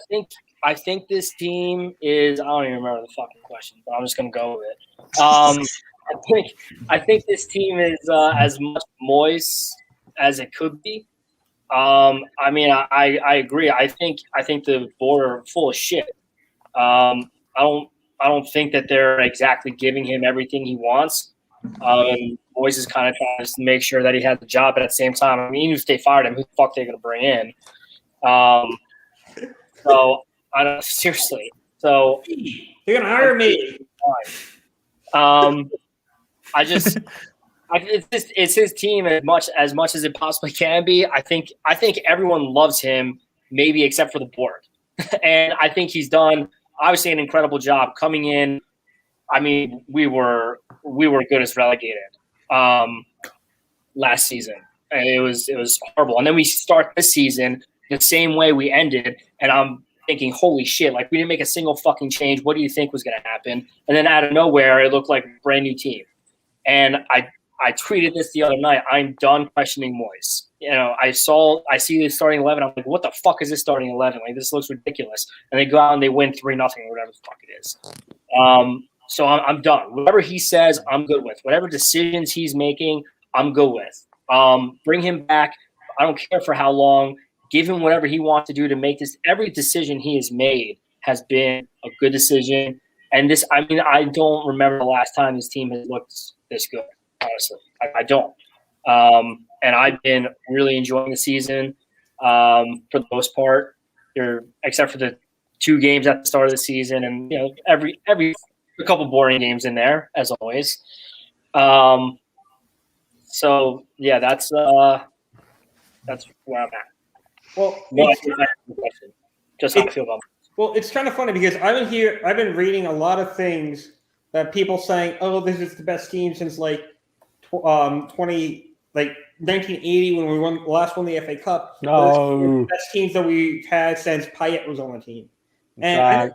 think this team is. I don't even remember the fucking question, but I'm just gonna go with it. I think this team is as much Moyes as it could be. I mean, I agree. I think the board are full of shit. I don't think that they're exactly giving him everything he wants. Moyes is kind of trying to make sure that he has the job, but at the same time, I mean, even if they fired him, who the fuck are they going to bring in? So I don't seriously. So
You're gonna hire me.
It's his team as much as it possibly can be. I think everyone loves him, maybe except for the board, and I think he's done obviously an incredible job coming in. I mean, we were good as relegated last season, and it was horrible. And then we start this season the same way we ended, and I'm thinking, holy shit, like we didn't make a single fucking change. What do you think was going to happen? And then out of nowhere, it looked like a brand new team. And I tweeted this the other night. I'm done questioning Moyes. You know, I see the starting 11. I'm like, what the fuck is this starting 11? Like, this looks ridiculous. And they go out and they win 3-0 or whatever the fuck it is. So I'm done. Whatever he says, I'm good with. Whatever decisions he's making, I'm good with. Bring him back. I don't care for how long. Give him whatever he wants to do to make this. Every decision he has made has been a good decision. And this, I mean, I don't remember the last time this team has looked this good, honestly. I don't. And I've been really enjoying the season for the most part, except for the 2 games at the start of the season, and you know, every a couple boring games in there as always. So yeah, that's where I'm at.
Well,
No, I think that's the question. Just how I feel about it.
Well, it's kind of funny because I've been reading a lot of things that people saying, "Oh, this is the best team since like 1980 when we last won the FA Cup."
No.
This is the best teams that we've had since Payet was on the team. And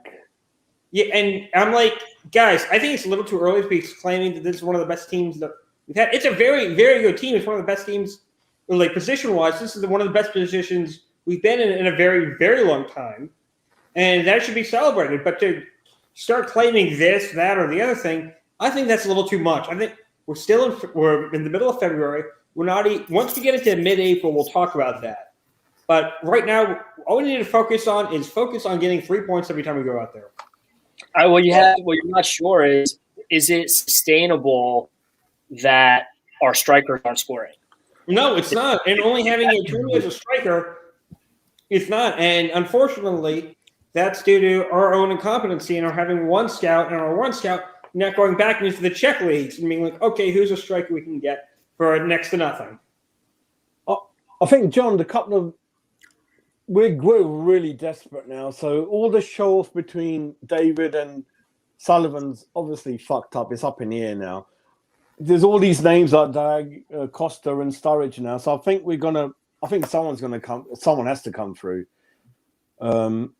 Yeah, and I'm like, guys, I think it's a little too early to be exclaiming that this is one of the best teams that we've had. It's a very, very good team. It's one of the best teams, like position-wise. This is one of the best positions we've been in a very, very long time, and that should be celebrated. But to start claiming this, that, or the other thing, I think that's a little too much. I think we're in the middle of February. We're not once we get into mid-April, we'll talk about that. But right now, all we need to focus on getting 3 points every time we go out there.
What you're not sure is it sustainable that our strikers aren't scoring?
No, it's not. And only having a Drew as a striker, it's not. And unfortunately, that's due to our own incompetency and our having one scout, and our one scout not going back into the Czech leagues and being like, okay, who's a striker we can get for next to nothing?
I think, John, we're really desperate now. So all the show-off between David and Sullivan's obviously fucked up. It's up in the air now. There's all these names like Dag, Costa, and Sturridge now. So I think someone's gonna come. Someone has to come through. And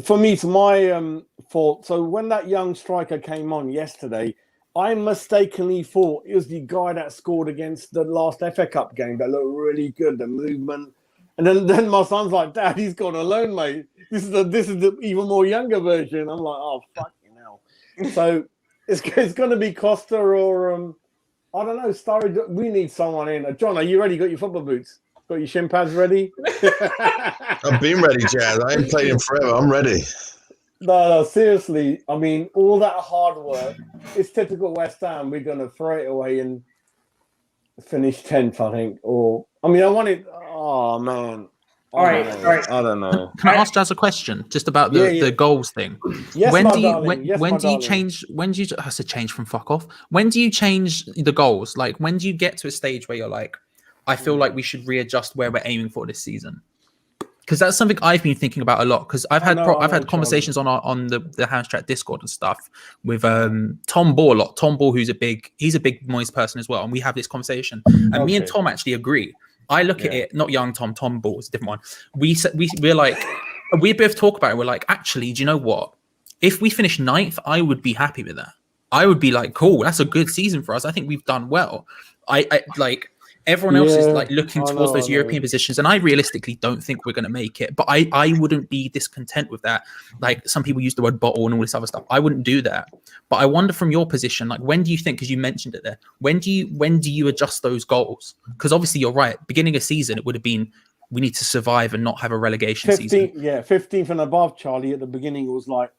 for me, it's my fault. So when that young striker came on yesterday, I mistakenly thought it was the guy that scored against the last FA Cup game that looked really good, the movement. And then my son's like, Dad, he's gone alone, mate. This is the even more younger version. I'm like, oh, fuck you now. So it's going to be Costa or, I don't know, Sturridge. We need someone in. John, are you ready? Got your football boots? Got your shin pads ready?
I've been ready, Jazz. I ain't played him forever. I'm ready.
No, seriously. I mean, all that hard work. It's typical West Ham. We're going to throw it away and finish 10th, I think. I wanted. Oh man.
All right.
I don't know.
Can I ask Jazz a question just about the goals thing?
Yes,
when
my
do you
darling. Yes,
when
my
do you
darling.
change? When do you? I said change from fuck off. When do you change the goals? Like when do you get to a stage where you're like, I feel like we should readjust where we're aiming for this season? Because that's something I've been thinking about a lot. Because I've had conversations on the House Chat Discord and stuff with Tom Ball a lot. Tom Ball, he's a big noise person as well, and we have this conversation. And me and Tom actually agree. I look at it, not young Tom Ball is a different one. We're like, we both talk about it. We're like, actually, do you know what? If we finish 9th, I would be happy with that. I would be like, cool, that's a good season for us. I think we've done well. I like. Everyone else is like looking towards those European positions, and I realistically don't think we're going to make it. But I wouldn't be discontent with that. Like some people use the word bottle and all this other stuff. I wouldn't do that. But I wonder from your position, like when do you think? Because you mentioned it there. When do you adjust those goals? Because obviously you're right. Beginning of season, it would have been we need to survive and not have a relegation season.
Yeah, 15th and above. Charlie at the beginning was like,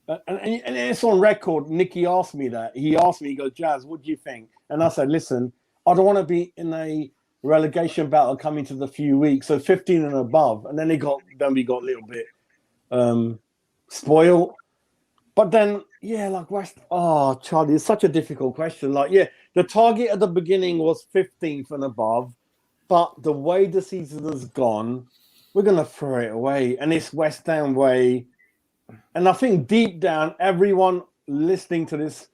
and it's on record. Nicky asked me that. He asked me, he goes, Jazz, what do you think? And I said, listen. I don't want to be in a relegation battle coming to the few weeks. So 15 and above. And then we got a little bit spoiled. But then, Charlie, it's such a difficult question. Like, the target at the beginning was 15th and above. But the way the season has gone, we're going to throw it away. And it's West Ham way. And I think deep down, everyone listening to this,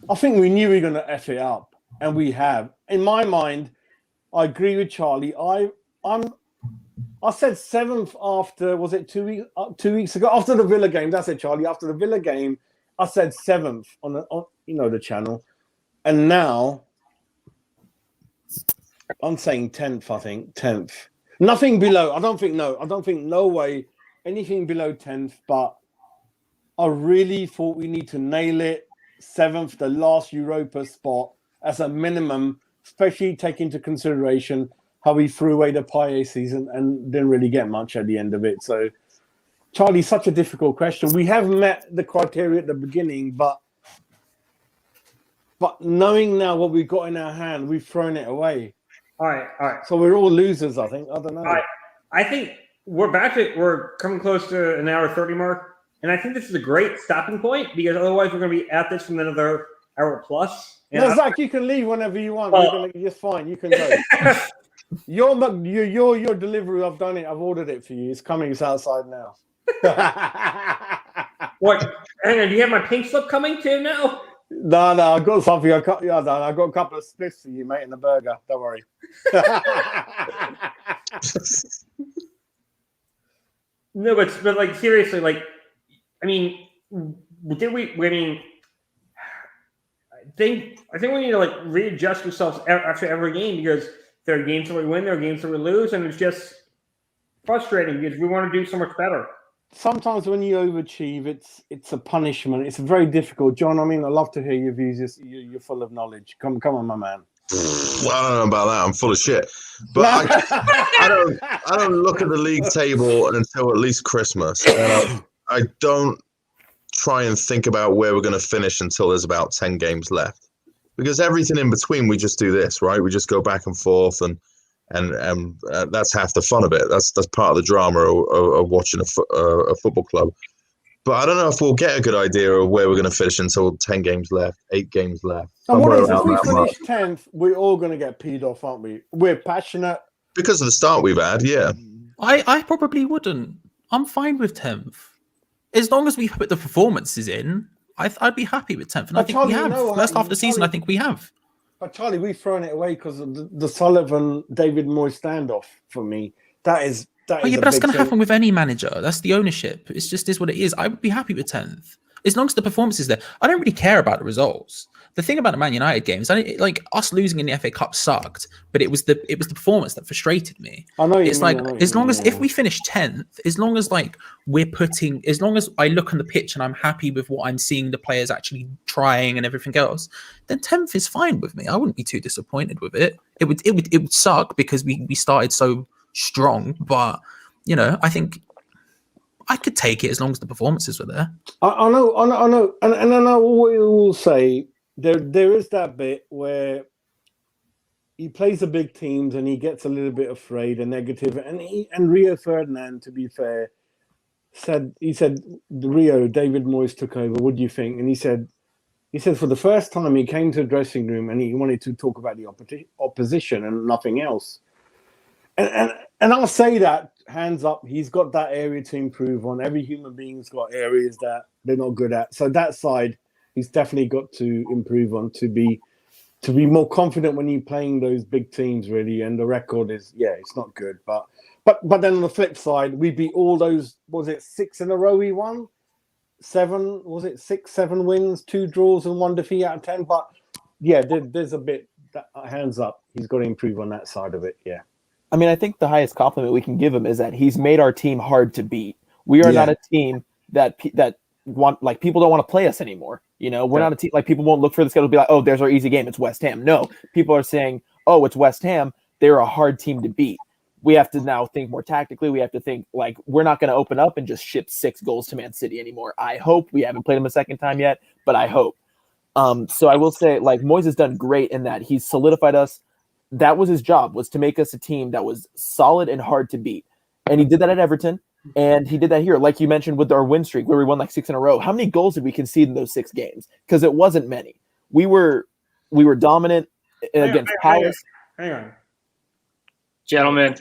I think we knew we were going to F it up. And we have. In my mind, I agree with Charlie. I said 7th after, was it 2 weeks ago? After the Villa game, that's it, Charlie. After the Villa game, I said 7th on the channel. And now I'm saying 10th, I think. 10th. Nothing below. I don't think no way anything below 10th, but I really thought we need to nail it. 7th, the last Europa spot. As a minimum, especially take into consideration how we threw away the Payet season and didn't really get much at the end of it. So, Charlie, such a difficult question. We have met the criteria at the beginning, but knowing now what we've got in our hand, we've thrown it away.
All right.
So we're all losers, I think. I don't know.
I think we're coming close to an hour 30 mark, and I think this is a great stopping point because otherwise we're going to be at this for another hour plus.
No, Zach, you can leave whenever you want. You're fine. You can go. Your delivery. I've done it. I've ordered it for you. It's coming. It's outside now.
What? Hang on. Do you have my pink slip coming too now?
No. I got something. I got a couple of splits for you, mate, in the burger. Don't worry.
No, but like seriously, like I mean, did we? I mean, I think we need to like readjust ourselves after every game because there are games that we win, there are games that we lose, and it's just frustrating because we want to do so much better.
Sometimes when you overachieve, it's a punishment. It's very difficult, John. I mean, I love to hear your views. You're full of knowledge. Come on, my man.
Well, I don't know about that. I'm full of shit. But I don't look at the league table until at least Christmas. And I don't try and think about where we're going to finish until there's about 10 games left. Because everything in between, we just do this, right? We just go back and forth, and that's half the fun of it. That's part of the drama of watching a football club. But I don't know if we'll get a good idea of where we're going to finish until 10 games left, 8 games left.
And what is, if we finish 10th, we're all going to get peed off, aren't we? We're passionate.
Because of the start we've had, yeah.
I probably wouldn't. I'm fine with 10th. As long as we put the performances in, I'd be happy with 10th. And I think we have. First half of the season, I think we have.
But Charlie, we've thrown it away because of the Sullivan-David Moyes standoff for me. That is
but that's going to happen with any manager. That's the ownership. It's just is what it is. I would be happy with 10th. As long as the performance is there. I don't really care about the results. The thing about the Man United games, like us losing in the FA Cup sucked, but it was the performance that frustrated me.
I know
it's like as long as if we finish 10th, as long as like as long as I look on the pitch and I'm happy with what I'm seeing the players actually trying and everything else, then 10th is fine with me. I wouldn't be too disappointed with it. It would suck because we started so strong, but I think I could take it as long as the performances were there.
I know, and I know what you will say. There is that bit where he plays the big teams and he gets a little bit afraid and negative. And Rio Ferdinand, to be fair, said Rio, David Moyes took over. What do you think? And he said for the first time he came to the dressing room and he wanted to talk about the opposition and nothing else. And I'll say that hands up, he's got that area to improve on. Every human being's got areas that they're not good at. So that side, he's definitely got to improve on to be more confident when you're playing those big teams, really. And the record is, it's not good. But then on the flip side, we beat all those. Was it 6 in a row we won? 7? Was it 6, 7 wins, 2 draws, and 1 defeat out of 10? But yeah, there's a bit. Hands up, he's got to improve on that side of it. Yeah.
I mean, I think the highest compliment we can give him is that he's made our team hard to beat. We are not a team that want, like, people don't want to play us anymore. We're not a team, like, people won't look for the schedule and be like, oh, there's our easy game. It's West Ham. No, people are saying, oh, it's West Ham. They're a hard team to beat. We have to now think more tactically. We have to think, like, we're not going to open up and just ship 6 goals to Man City anymore. I hope. We haven't played them a second time yet, but I hope. So I will say, like, Moyes has done great in that he's solidified us. That was his job, was to make us a team that was solid and hard to beat. And he did that at Everton, and he did that here. Like you mentioned with our win streak, where we won like 6 in a row. How many goals did we concede in those 6 games? Because it wasn't many. We were dominant against Palace.
Hang on.
Gentlemen,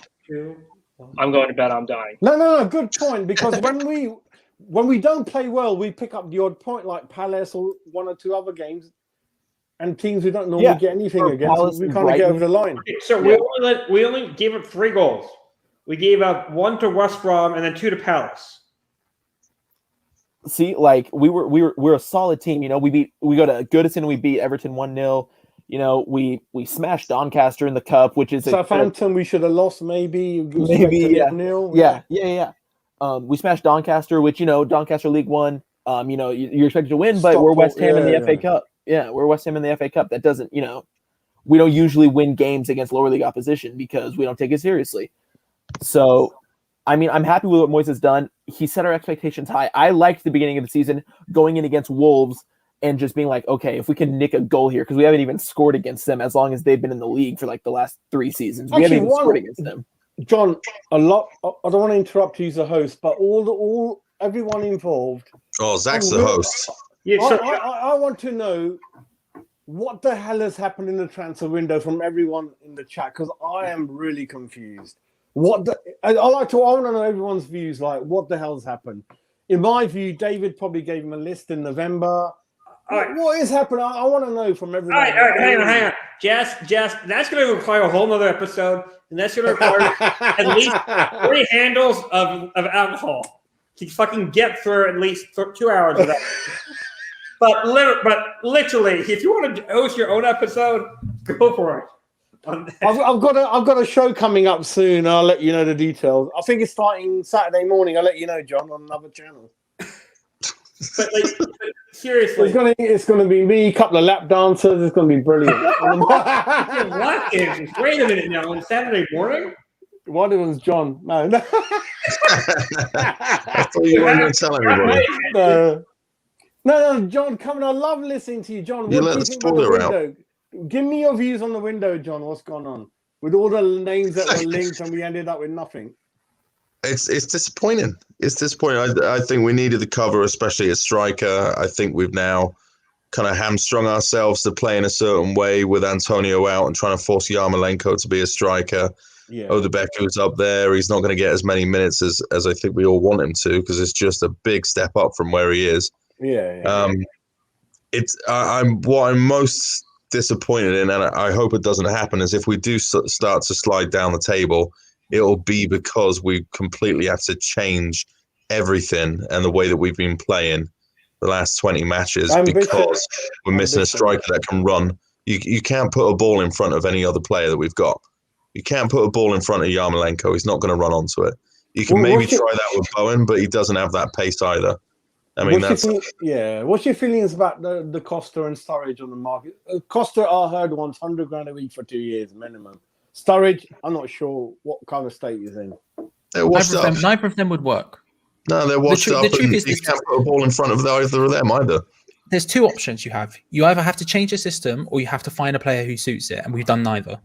I'm going to bed. I'm dying.
No. Good point. Because when we don't play well, we pick up the odd point, like Palace or 1 or 2 other games. And teams we don't normally get anything against,
Palace
we kind of get over the line.
So we only gave up 3 goals. We gave up 1 to West Brom and then 2 to Palace.
See, like we're a solid team. We go to Goodison and we beat Everton 1-0. We smashed Doncaster in the cup, which is
Southampton. We should have lost maybe
0. Yeah. We smashed Doncaster, which Doncaster League 1. You're expected to win, but we're West Ham in the FA Cup. Yeah, we're West Ham in the FA Cup. That doesn't, we don't usually win games against lower league opposition because we don't take it seriously. So, I mean, I'm happy with what Moyes has done. He set our expectations high. I liked the beginning of the season going in against Wolves and just being like, okay, if we can nick a goal here, because we haven't even scored against them as long as they've been in the league for like the last 3 seasons. We haven't even scored against them.
John, I don't want to interrupt you as a host, but everyone involved.
Oh, Zach's the host.
Yeah,
I want to know what the hell has happened in the transfer window from everyone in the chat, because I am really confused. I want to know everyone's views. Like, what the hell's happened? In my view, David probably gave him a list in November. What is happening? I want to know from everyone.
All right, hang on. Jess, that's going to require a whole nother episode, and that's going to require at least 3 handles of alcohol. to fucking get through at least 2 hours of that. But literally, if you want to host your own episode, go for it.
I've got a show coming up soon. I'll let you know the details. I think it's starting Saturday morning. I'll let you know, John, on another channel.
But seriously,
it's gonna be me, a couple of lap dancers. It's gonna be brilliant.
what is? Wait a minute now. On Saturday morning?
One of them's John. No.
I thought you weren't going to tell everybody.
No, John, come on. I love listening to you, John.
You
What
let
do
the
think about the
spoiler out.
window? Give me your views on the window, John. What's gone on with all the names that were linked and we ended up with nothing?
It's disappointing. It's disappointing. I think we needed the cover, especially a striker. I think we've now kind of hamstrung ourselves to play in a certain way with Antonio out and trying to force Yarmolenko to be a striker.
Yeah.
Odebeku's up there. He's not going to get as many minutes as I think we all want him to, because it's just a big step up from where he is.
Yeah.
What I'm most disappointed in, and I hope it doesn't happen, is if we do start to slide down the table, it'll be because we completely have to change everything and the way that we've been playing the last 20 matches because we're missing a striker that can run. You can't put a ball in front of any other player that we've got. You can't put a ball in front of Yarmolenko. He's not going to run onto it. You can maybe try that with Bowen, but he doesn't have that pace either. I mean,
What's your feelings about the Costa and Sturridge on the market? Costa, I heard, wants 100 grand a week for 2 years minimum. Sturridge, I'm not sure what kind of state he's in.
Neither of them would work.
No, they're washed up.
The truth is,
you can't put a ball in front of either of them either.
There's two options you have. You either have to change the system or you have to find a player who suits it, and we've done neither.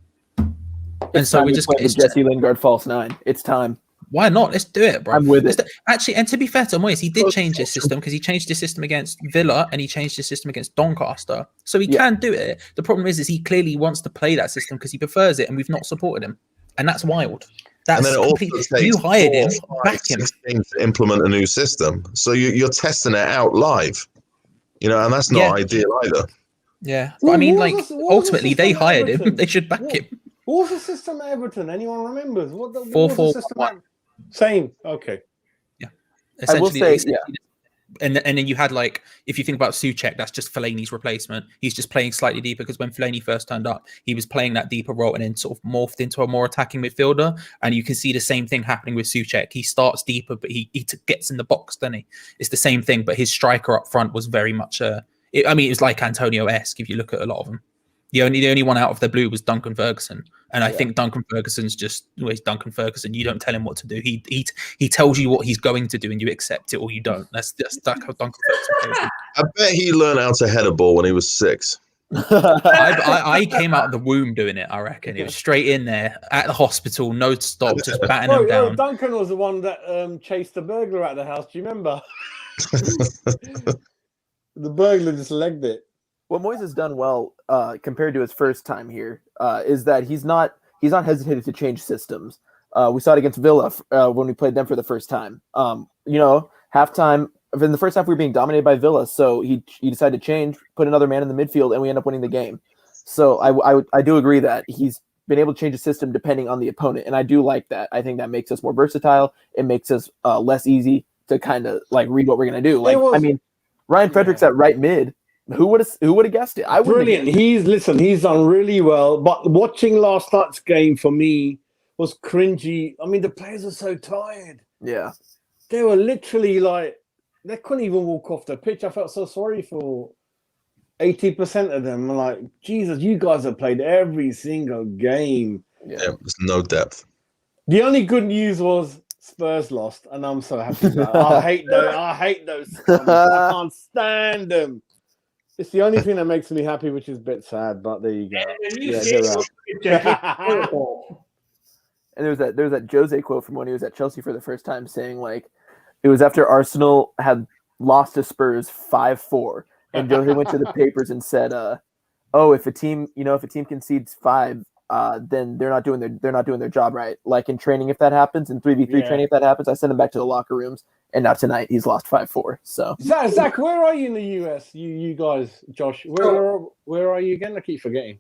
And so we just
it's Jesse Lingard false 9. It's time.
Why not? Let's do it, bro.
I'm with it.
Actually, and to be fair to Moyes, he did change his system because he changed his system against Villa and he changed his system against Doncaster. So he can do it. The problem is he clearly wants to play that system because he prefers it, and we've not supported him. And that's wild. That's completely. You hired him, back him.
To implement a new system. So you're testing it out live. And that's not ideal either.
Yeah. But I mean, ultimately, they hired him. They should back him.
What was the system at Everton? Anyone remembers? What was the
4-4-1.
Same. Okay.
Yeah. Essentially,
say,
And then you had, if you think about Souček, that's just Fellaini's replacement. He's just playing slightly deeper because when Fellaini first turned up, he was playing that deeper role and then sort of morphed into a more attacking midfielder. And you can see the same thing happening with Souček. He starts deeper, but he gets in the box, doesn't he? It's the same thing, but his striker up front was very much it was like Antonio-esque if you look at a lot of them. The only one out of the blue was Duncan Ferguson, and I think Duncan Ferguson's just always Duncan Ferguson. You don't tell him what to do; he tells you what he's going to do, and you accept it or you don't. That's how Duncan Ferguson plays.
I bet he learned how to head a ball when he was 6.
I came out of the womb doing it. I reckon it was straight in there at the hospital, no stop, just batting him down.
Duncan was the one that chased the burglar out of the house. Do you remember? The burglar just legged it.
What Moyes has done well compared to his first time here is that he's not hesitated to change systems. We saw it against Villa when we played them for the first time. Halftime, in the first half we were being dominated by Villa, so he decided to change, put another man in the midfield, and we end up winning the game. So I do agree that he's been able to change the system depending on the opponent, and I do like that. I think that makes us more versatile. It makes us less easy to kind of read what we're gonna do. Ryan Fredericks at right mid. Who would have guessed it? I
Brilliant. He's done really well. But watching last night's game for me was cringy. I mean, the players are so tired.
Yeah.
They were literally they couldn't even walk off the pitch. I felt so sorry for 80% of them. I'm like, Jesus, you guys have played every single game.
Yeah, there's no depth.
The only good news was Spurs lost, and I'm so happy about it. I hate those. I can't stand them. It's the only thing that makes me happy, which is a bit sad, but there you go. They're out.
And there was that Jose quote from when he was at Chelsea for the first time saying it was after Arsenal had lost to Spurs 5-4, and Jose went to the papers and said, if a team concedes 5, then they're not doing their job right. Like in training, if that happens, in 3v3 training, if that happens, I send him back to the locker rooms. And now tonight he's lost 5-4. So
Zach, where are you in the US? You guys, Josh, where are you again? I keep forgetting.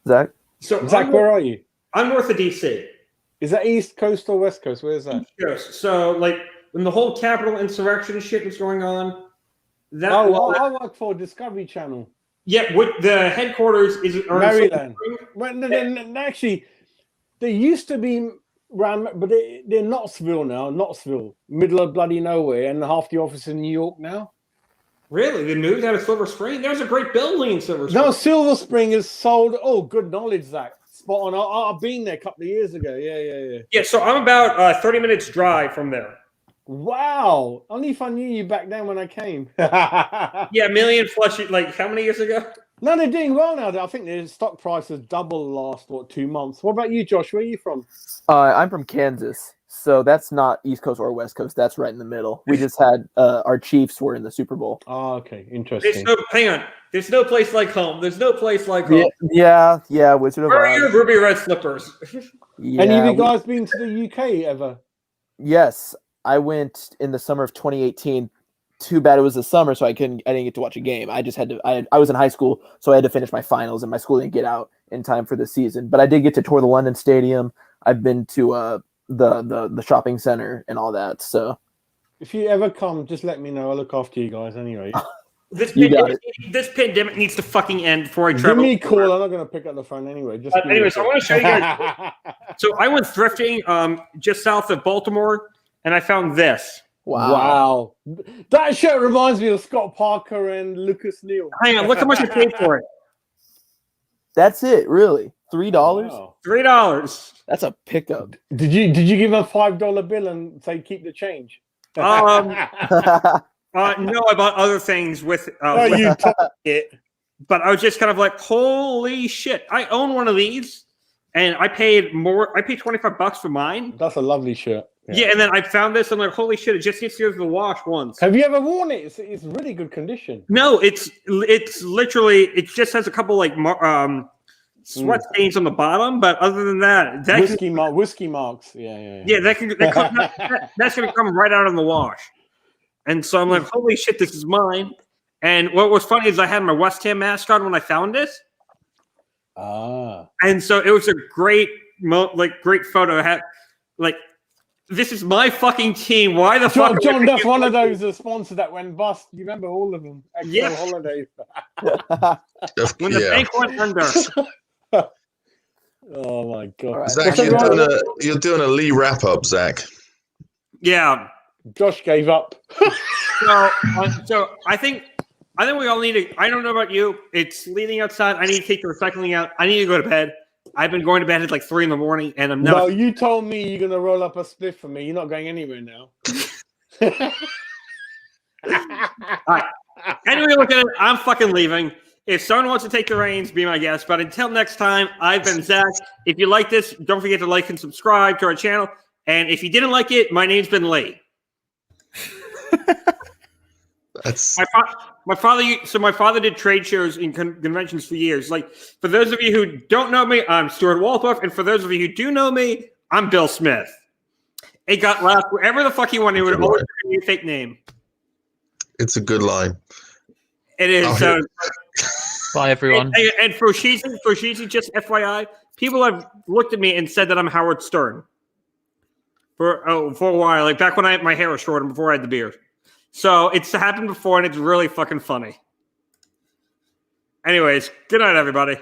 Zach,
where are you?
I'm north of DC.
Is that East Coast or West Coast? Where is that?
Yes. So, like, when the whole Capitol insurrection shit was going on, that
I work for Discovery Channel.
yeah, what the headquarters is
Maryland. Well, actually, they used to be around, but they're Knoxville now. Knoxville, middle of bloody nowhere, and half the office in New York now.
Really? They moved out of Silver Spring? There's a great building in Silver Spring.
No, Silver Spring is sold. Oh, good knowledge, Zach. Spot on. I've been there a couple of years ago. Yeah.
Yeah, so I'm about 30 minutes drive from there.
Wow. Only if I knew you back then when I came.
Yeah, Million Flush, like, how many years ago?
No, they're doing well now. I think their stock price has doubled the last 2 months. What about you, Josh? Where are you from?
I'm from Kansas, so that's not East Coast or West Coast. That's right in the middle. We just had our Chiefs were in the Super Bowl.
Oh, okay, interesting.
Hang on. There's no place like home. There's no place like home.
Yeah. Wizard of
Where are
Oz.
your ruby red slippers?
Any of you guys been to the UK ever?
Yes, I went in the summer of 2018. Too bad it was the summer, so I didn't get to watch a game. I just had to. I was in high school, so I had to finish my finals, and my school didn't get out in time for the season. But I did get to tour the London Stadium. I've been to the shopping center and all that. So
if you ever come, just let me know. I'll look after you guys anyway.
This pandemic needs to fucking end before I
Give
travel.
me a call. I'm not going to pick up the phone anyway. Just
anyways, I want to show you guys. So I went thrifting just south of Baltimore, and I found this.
Wow. That shirt reminds me of Scott Parker and Lucas Neal.
Hang on, look how much I paid for it.
that's it, really. $3.
Wow.
$3.
That's a pickup.
Did you give him a $5 bill and say keep the change?
No, I bought other things with
you took it.
but I was just kind of like, holy shit! I own one of these, and I paid more. I paid $25 for mine.
That's a lovely shirt.
Yeah, and then I found this. I'm like, holy shit! It just needs to go to the wash once.
Have you ever worn it? It's really good condition.
No, it's literally it just has a couple like sweat stains on the bottom, but other than that,
Whiskey marks. Yeah.
Yeah, that's gonna come right out of the wash. And so I'm like, holy shit, this is mine. And what was funny is I had my West Ham mask on when I found this. And so it was a great photo. I had like, this is my fucking team. Why the fuck?
John, that's one of those sponsors that went bust. You remember all of them?
Yeah.
Holidays.
When the bank went under.
Oh my god.
Right.
Zach, you're doing a Lee wrap up, Zach.
Yeah.
Josh gave up.
So I think we all need to. I don't know about you. It's leaning outside. I need to take the recycling out. I need to go to bed. I've been going to bed at like 3 a.m, and I'm
No, you told me you're gonna roll up a spliff for me. You're not going anywhere now.
All right. Anyway, look at it. I'm fucking leaving. If someone wants to take the reins, be my guest. But until next time, I've been Zach. If you like this, don't forget to like and subscribe to our channel. And if you didn't like it, my name's been Lee.
That's
My father did trade shows and conventions for years. Like, for those of you who don't know me, I'm Stuart Walpoff, and for those of you who do know me, I'm Bill Smith. It got loud wherever the fuck you want. It would always be a fake name.
it's a good line.
It is.
Oh,
So,
Bye, everyone.
and for Shizi, just FYI, people have looked at me and said that I'm Howard Stern for a while, like back when my hair was short and before I had the beard. So it's happened before, and it's really fucking funny. Anyways, good night, everybody.